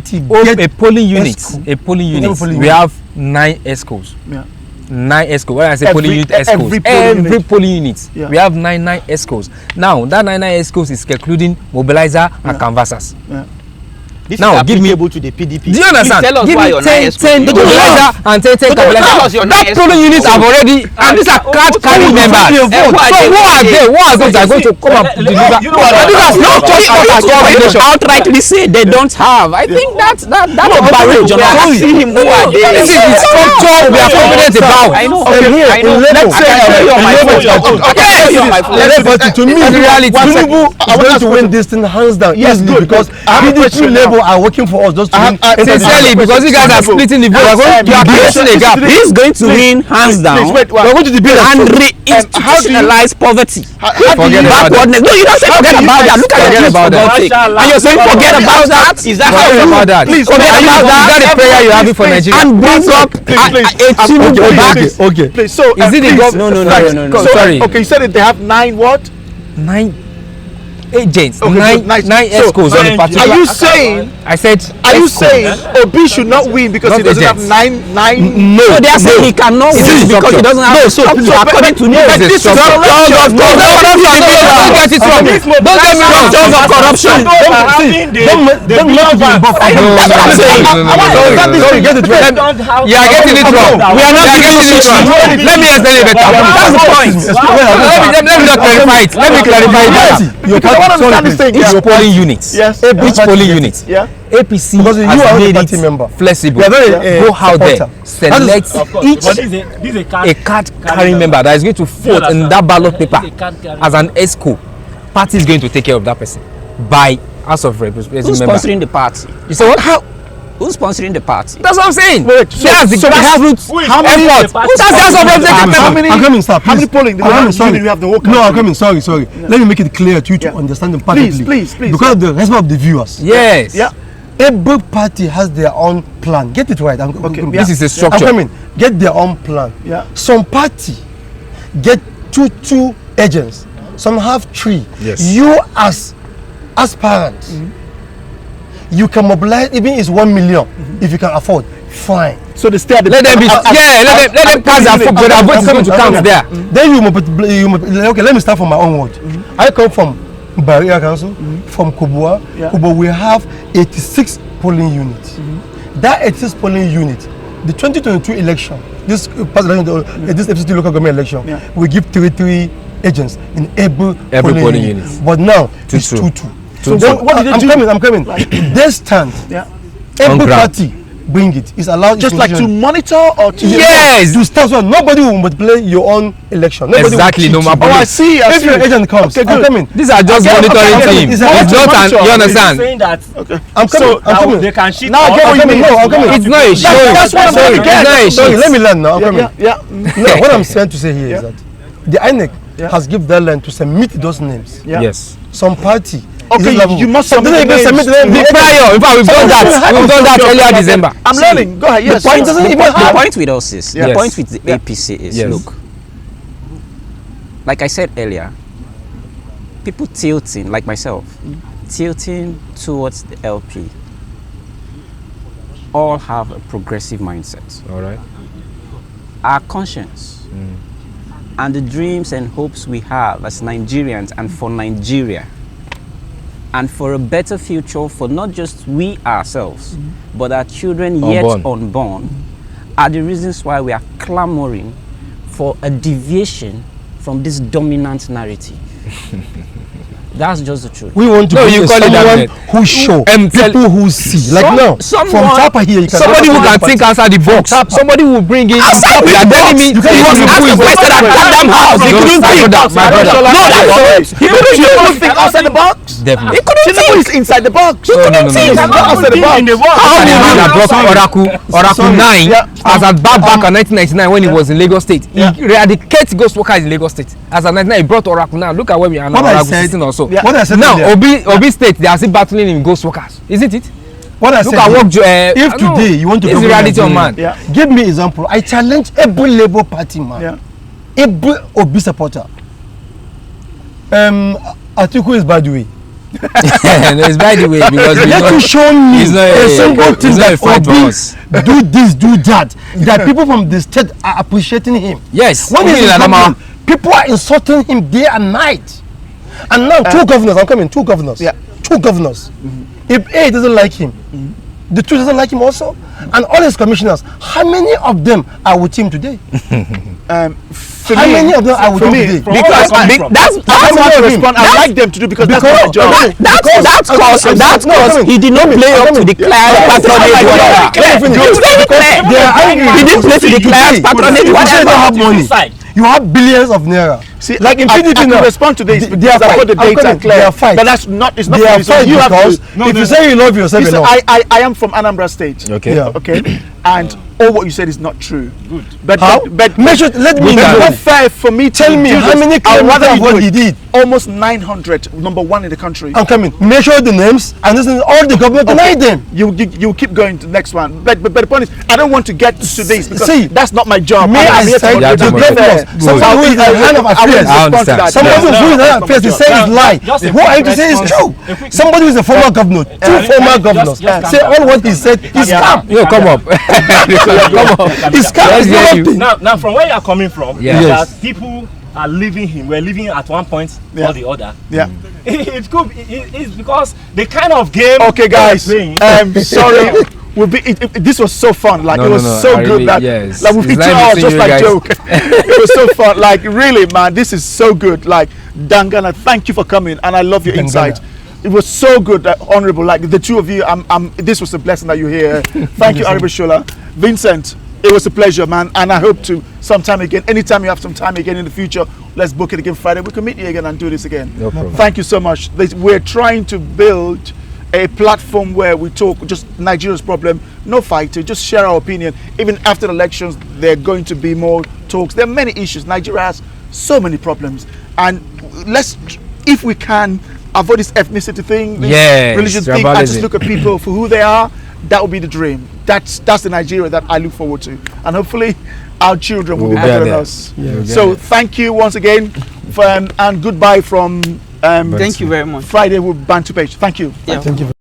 [SPEAKER 4] polling unit.
[SPEAKER 3] Excos.
[SPEAKER 4] A polling unit. We have 9 Excos. 9 Excos. When I say polling unit, Excos. Every polling unit. We have 9 Excos. Now that 9 Excos is including mobilizer and canvassers.
[SPEAKER 2] This
[SPEAKER 4] Now,
[SPEAKER 2] is
[SPEAKER 4] give me-
[SPEAKER 2] applicable to the PDP.
[SPEAKER 4] Do you understand?
[SPEAKER 2] Please tell us
[SPEAKER 4] Give
[SPEAKER 2] why
[SPEAKER 4] me
[SPEAKER 2] you're
[SPEAKER 4] 10
[SPEAKER 2] not
[SPEAKER 4] stabilizer and 10
[SPEAKER 2] tell us your
[SPEAKER 4] That
[SPEAKER 2] non-SQ.
[SPEAKER 4] polling units have already, and these are card carrying members. So who are they? Who are those that are going to come up to deliver?
[SPEAKER 7] you know what,
[SPEAKER 4] These are structures that are coordination.
[SPEAKER 8] outrightly say they don't have. I think that's a barrage.
[SPEAKER 2] See him who are they?
[SPEAKER 4] This is the structure we are confident about.
[SPEAKER 2] I know.
[SPEAKER 1] Okay,
[SPEAKER 2] I know.
[SPEAKER 1] let's say
[SPEAKER 3] To me,
[SPEAKER 4] That's the reality.
[SPEAKER 3] Tinubu is going to win this thing hands down.
[SPEAKER 1] Yes,
[SPEAKER 3] easily
[SPEAKER 1] good,
[SPEAKER 3] because
[SPEAKER 1] but I have a
[SPEAKER 3] PDP
[SPEAKER 1] question now.
[SPEAKER 3] Labour are working for us just to win.
[SPEAKER 4] Sincerely, because you guys are splitting the vote. You are creating a gap.
[SPEAKER 8] He's going to win hands down
[SPEAKER 1] Wait,
[SPEAKER 3] We're going to debate
[SPEAKER 8] and reinstitutionalize poverty.
[SPEAKER 4] Forget about that.
[SPEAKER 8] Backwardness. No, you don't say forget about that. Look at
[SPEAKER 4] Forget
[SPEAKER 8] the
[SPEAKER 4] about that.
[SPEAKER 8] And you're saying forget about that.
[SPEAKER 2] Is that how
[SPEAKER 4] Forget about that.
[SPEAKER 1] Please,
[SPEAKER 8] forget
[SPEAKER 4] Is
[SPEAKER 8] about
[SPEAKER 4] that the
[SPEAKER 8] that.
[SPEAKER 4] prayer you have for Nigeria?
[SPEAKER 8] And brings up a Tinubu back.
[SPEAKER 3] Okay.
[SPEAKER 1] Please, so
[SPEAKER 4] Is it the
[SPEAKER 1] please,
[SPEAKER 4] government? No.
[SPEAKER 1] so,
[SPEAKER 4] Sorry.
[SPEAKER 1] Okay, you said that they have 9 what?
[SPEAKER 4] 9 agents,
[SPEAKER 1] Okay, good, nice.
[SPEAKER 4] nine
[SPEAKER 1] So,
[SPEAKER 4] Excos on the particular.
[SPEAKER 1] Are you saying?
[SPEAKER 4] I said.
[SPEAKER 1] Are you
[SPEAKER 4] Excos.
[SPEAKER 1] saying Obi should not win because
[SPEAKER 4] Not
[SPEAKER 1] he doesn't have
[SPEAKER 4] agents.
[SPEAKER 1] nine?
[SPEAKER 4] No,
[SPEAKER 8] So they are saying he cannot
[SPEAKER 4] This
[SPEAKER 8] win
[SPEAKER 4] is
[SPEAKER 8] because he
[SPEAKER 4] structure.
[SPEAKER 8] doesn't have a structure according to
[SPEAKER 4] This
[SPEAKER 8] news.
[SPEAKER 4] is structure. Don't get me wrong.
[SPEAKER 8] Structures of corruption.
[SPEAKER 3] Don't let me buff.
[SPEAKER 4] You are getting it wrong. We are not getting it wrong. Let me explain it better. That's the point. Let me not clarify it. Let me clarify it better.
[SPEAKER 1] I want to understand this thing.
[SPEAKER 4] Each polling unit.
[SPEAKER 1] Yes.
[SPEAKER 4] Each polling unit.
[SPEAKER 1] Yeah.
[SPEAKER 4] APC
[SPEAKER 3] Because you
[SPEAKER 4] has
[SPEAKER 3] are a
[SPEAKER 4] made
[SPEAKER 3] party
[SPEAKER 4] it
[SPEAKER 3] member.
[SPEAKER 4] flexible.
[SPEAKER 3] You are not a
[SPEAKER 4] Go out there,
[SPEAKER 3] supporter.
[SPEAKER 4] select each
[SPEAKER 7] This is a card.
[SPEAKER 4] a card carrying member that is going to vote in that ballot paper as an ESCO. Party is going to take care of that person by House of Representatives
[SPEAKER 8] Who's
[SPEAKER 4] member.
[SPEAKER 8] sponsoring the party?
[SPEAKER 4] You say what? How?
[SPEAKER 8] Who's sponsoring the party?
[SPEAKER 4] That's what I'm saying.
[SPEAKER 1] Wait,
[SPEAKER 4] That's the grassroots
[SPEAKER 1] how many-
[SPEAKER 4] effort. That's the House of Representatives
[SPEAKER 1] How
[SPEAKER 4] member.
[SPEAKER 1] many?
[SPEAKER 3] I'm coming, sir.
[SPEAKER 1] How many
[SPEAKER 3] please.
[SPEAKER 1] polling?
[SPEAKER 3] I'm coming, sorry.
[SPEAKER 1] You have the whole
[SPEAKER 3] No, I'm
[SPEAKER 1] country.
[SPEAKER 3] coming. Sorry. Let me make it clear to you to
[SPEAKER 1] Yeah.
[SPEAKER 3] understand them perfectly.
[SPEAKER 1] Please.
[SPEAKER 3] Because of the respect of the viewers.
[SPEAKER 4] Yes.
[SPEAKER 1] Yeah.
[SPEAKER 3] Every party has their own plan. Get it right.
[SPEAKER 1] Okay,
[SPEAKER 3] I'm
[SPEAKER 1] yeah.
[SPEAKER 4] This is a
[SPEAKER 3] I'm
[SPEAKER 4] structure.
[SPEAKER 3] coming. Get their own plan.
[SPEAKER 1] Yeah.
[SPEAKER 3] Some party get two agents. Some have 3.
[SPEAKER 4] Yes.
[SPEAKER 3] You as parents, you can mobilize even it's 1 million if you can afford. Fine.
[SPEAKER 1] So they stay at the.
[SPEAKER 4] Let them be. Let them cast their vote. Their vote is going to count there.
[SPEAKER 3] Then okay, let me start from my own word. I come from Bwari Council, from Kubwa.
[SPEAKER 1] Yeah.
[SPEAKER 3] Kubwa, we have 86 polling units. That 86 polling unit, the 2022 election, this FCT local government election, we give 33 agents in every polling unit. But now it's 2-2.
[SPEAKER 1] So what did they do?
[SPEAKER 3] I'm coming. They stand.
[SPEAKER 1] Yeah.
[SPEAKER 3] Every party bring it. It's allowed.
[SPEAKER 1] Just like to monitor or to.
[SPEAKER 4] Yes.
[SPEAKER 3] To start so nobody will play your own election. Nobody
[SPEAKER 4] Exactly.
[SPEAKER 3] will
[SPEAKER 4] No
[SPEAKER 3] cheat
[SPEAKER 4] matter.
[SPEAKER 3] you.
[SPEAKER 1] Oh, I see.
[SPEAKER 3] If your agent comes,
[SPEAKER 1] Okay,
[SPEAKER 3] I'm
[SPEAKER 1] good.
[SPEAKER 3] coming.
[SPEAKER 4] These are just monitoring team.
[SPEAKER 3] It's
[SPEAKER 4] It's not an. You
[SPEAKER 7] He's
[SPEAKER 4] understand?
[SPEAKER 7] saying that
[SPEAKER 3] I'm coming. I'm coming.
[SPEAKER 7] they can cheat.
[SPEAKER 1] Now I get
[SPEAKER 3] I'm
[SPEAKER 1] what you
[SPEAKER 3] coming.
[SPEAKER 1] mean.
[SPEAKER 3] No, I'm coming.
[SPEAKER 4] It's not a show.
[SPEAKER 1] That's what I'm
[SPEAKER 4] Sorry,
[SPEAKER 1] trying to
[SPEAKER 4] it's not a
[SPEAKER 3] Sorry,
[SPEAKER 4] show.
[SPEAKER 3] let me learn now. I'm coming.
[SPEAKER 1] Yeah.
[SPEAKER 3] No, what I'm trying to say here is
[SPEAKER 1] Yeah.
[SPEAKER 3] that the INEC has given deadline to submit those names.
[SPEAKER 1] Yeah.
[SPEAKER 4] Yes.
[SPEAKER 3] Some party.
[SPEAKER 1] Okay, you must submit
[SPEAKER 3] Some
[SPEAKER 1] the names.
[SPEAKER 3] submit them.
[SPEAKER 4] The prior. In fact, we've done that. We've done that earlier December.
[SPEAKER 1] I'm learning. Go ahead. Yes.
[SPEAKER 3] The point doesn't even
[SPEAKER 8] The
[SPEAKER 3] have.
[SPEAKER 8] point with us is,
[SPEAKER 4] Yes.
[SPEAKER 8] the point with the
[SPEAKER 1] Yeah.
[SPEAKER 8] APC is,
[SPEAKER 4] Yes.
[SPEAKER 8] look, like I said earlier, people tilting, like myself, tilting towards the LP, all have a progressive mindset.
[SPEAKER 4] All right.
[SPEAKER 8] Our conscience and the dreams and hopes we have as Nigerians and for Nigeria and for a better future for not just we ourselves, but our children yet unborn, are the reasons why we are clamoring for a deviation from this dominant narrative. That's just the truth.
[SPEAKER 3] We want to
[SPEAKER 4] No,
[SPEAKER 3] bring
[SPEAKER 4] you call it
[SPEAKER 3] someone
[SPEAKER 4] that.
[SPEAKER 3] who show
[SPEAKER 4] tell-
[SPEAKER 3] people who see. Like now, from Tapa here, you can
[SPEAKER 4] Somebody who can think outside the box. Somebody who bring in.
[SPEAKER 8] Outside
[SPEAKER 4] You
[SPEAKER 8] the
[SPEAKER 4] are telling
[SPEAKER 8] box.
[SPEAKER 4] me.
[SPEAKER 8] You
[SPEAKER 4] he was
[SPEAKER 8] can ask
[SPEAKER 4] who is
[SPEAKER 8] the question at Goddamn House. He couldn't think.
[SPEAKER 4] My brother.
[SPEAKER 8] No, that's
[SPEAKER 1] He couldn't think outside the box.
[SPEAKER 4] Definitely.
[SPEAKER 8] He couldn't
[SPEAKER 1] Tinubu
[SPEAKER 8] think.
[SPEAKER 1] is inside the box.
[SPEAKER 8] He couldn't think.
[SPEAKER 1] He's not outside the box.
[SPEAKER 4] How did you that brought Oracle 9 as at back in 1999 when he was in Lagos State? He eradicated ghost workers in Lagos State. As at 1999, he brought Oracle now. Look at where we are now.
[SPEAKER 3] What I
[SPEAKER 4] Oracle
[SPEAKER 3] said-
[SPEAKER 4] 16 or so.
[SPEAKER 3] What I said
[SPEAKER 4] Now,
[SPEAKER 3] earlier.
[SPEAKER 4] Obi State, they are still battling in ghost workers. Isn't it?
[SPEAKER 3] What I
[SPEAKER 4] Look
[SPEAKER 3] said
[SPEAKER 4] at
[SPEAKER 3] here,
[SPEAKER 4] what.
[SPEAKER 3] if today you want to
[SPEAKER 4] this is
[SPEAKER 3] govern
[SPEAKER 4] reality of
[SPEAKER 3] Nigeria,
[SPEAKER 4] man.
[SPEAKER 1] Yeah.
[SPEAKER 3] give me example. I challenge every Labour Party man,
[SPEAKER 1] Yeah.
[SPEAKER 3] every Obi supporter. Atiku is by the way.
[SPEAKER 4] No, it's by the way because we
[SPEAKER 3] Let
[SPEAKER 4] know
[SPEAKER 3] you show me
[SPEAKER 4] he's not
[SPEAKER 3] a single thing
[SPEAKER 4] he's not a
[SPEAKER 3] that
[SPEAKER 4] fight for
[SPEAKER 3] Obi
[SPEAKER 4] us.
[SPEAKER 3] do this, do that. That people from the state are appreciating him.
[SPEAKER 4] Yes.
[SPEAKER 3] When
[SPEAKER 4] Obi
[SPEAKER 3] he's
[SPEAKER 4] in
[SPEAKER 3] in
[SPEAKER 4] Adamawa.
[SPEAKER 3] government, people are insulting him day and night. And now two governors, I'm coming, two governors.
[SPEAKER 1] Yeah.
[SPEAKER 3] 2 governors. If A doesn't like him, the 2 doesn't like him also, and all his commissioners, how many of them are with him today? How many of them are with him today?
[SPEAKER 1] Because that's what I respond. I like them to do because that's my job.
[SPEAKER 8] That's cause he did not play up to the client's patronage. He didn't play to the client's patronage.
[SPEAKER 3] You don't have money. You have billions of naira.
[SPEAKER 1] See, like in PDP, I respond to this because I've got the data clear. But that's not. It's not.
[SPEAKER 3] They are fight because if you say you love yourself,
[SPEAKER 1] I am from Anambra State.
[SPEAKER 4] Okay.
[SPEAKER 1] Okay. And all what you said is not true.
[SPEAKER 3] Good.
[SPEAKER 1] But
[SPEAKER 3] make sure. Let me know.
[SPEAKER 1] Not fair for me.
[SPEAKER 3] Tell me how many kilometers of what he did.
[SPEAKER 1] Almost 900. Number 1 in the country.
[SPEAKER 3] I'm coming. Measure the names and listen. All the government deny them.
[SPEAKER 1] You keep going to the next one. But the point is, I don't want to get to this because
[SPEAKER 3] see,
[SPEAKER 1] that's not my job.
[SPEAKER 3] Me, I said the government. Somebody who is a hand of affairs. Somebody who is a hand of affairs. They say it's lie. What I have to say is true. Somebody who is a former governor, 2 former governors, say all what he said is scam.
[SPEAKER 4] Yo, come up.
[SPEAKER 3] It's scam.
[SPEAKER 7] Now, from where you are coming from, that people are leaving him. We're leaving at one point or the other.
[SPEAKER 1] Yeah.
[SPEAKER 7] It could be. It's because the kind of game.
[SPEAKER 1] Okay, guys. Sorry. This was so fun. Like it was so good that like we 2 hours just like joke. It was so fun. Like really, man, this is so good. Like Dangana, thank you for coming, and I love your insight. It was so good, honorable. Like the 2 of you, this was a blessing that you're here. Thank you, Aregbeshola. Vincent, it was a pleasure, man, and I hope to sometime again. Anytime you have some time again in the future, let's book it again Friday. We can meet you again and do this again.
[SPEAKER 4] No problem.
[SPEAKER 1] Thank you so much. We're trying to build a platform where we talk just Nigeria's problem, no fighting, just share our opinion. Even after the elections, there are going to be more talks. There are many issues. Nigeria has so many problems, and let's, if we can, avoid this ethnicity thing, this religion thing, and just look at people for who they are. That would be the dream. That's the Nigeria that I look forward to, and hopefully our children will be better than us. So thank you once again, and goodbye from
[SPEAKER 2] thank you very much.
[SPEAKER 1] Friday with BantuPage. Thank you.
[SPEAKER 2] Yeah.
[SPEAKER 3] Thank you.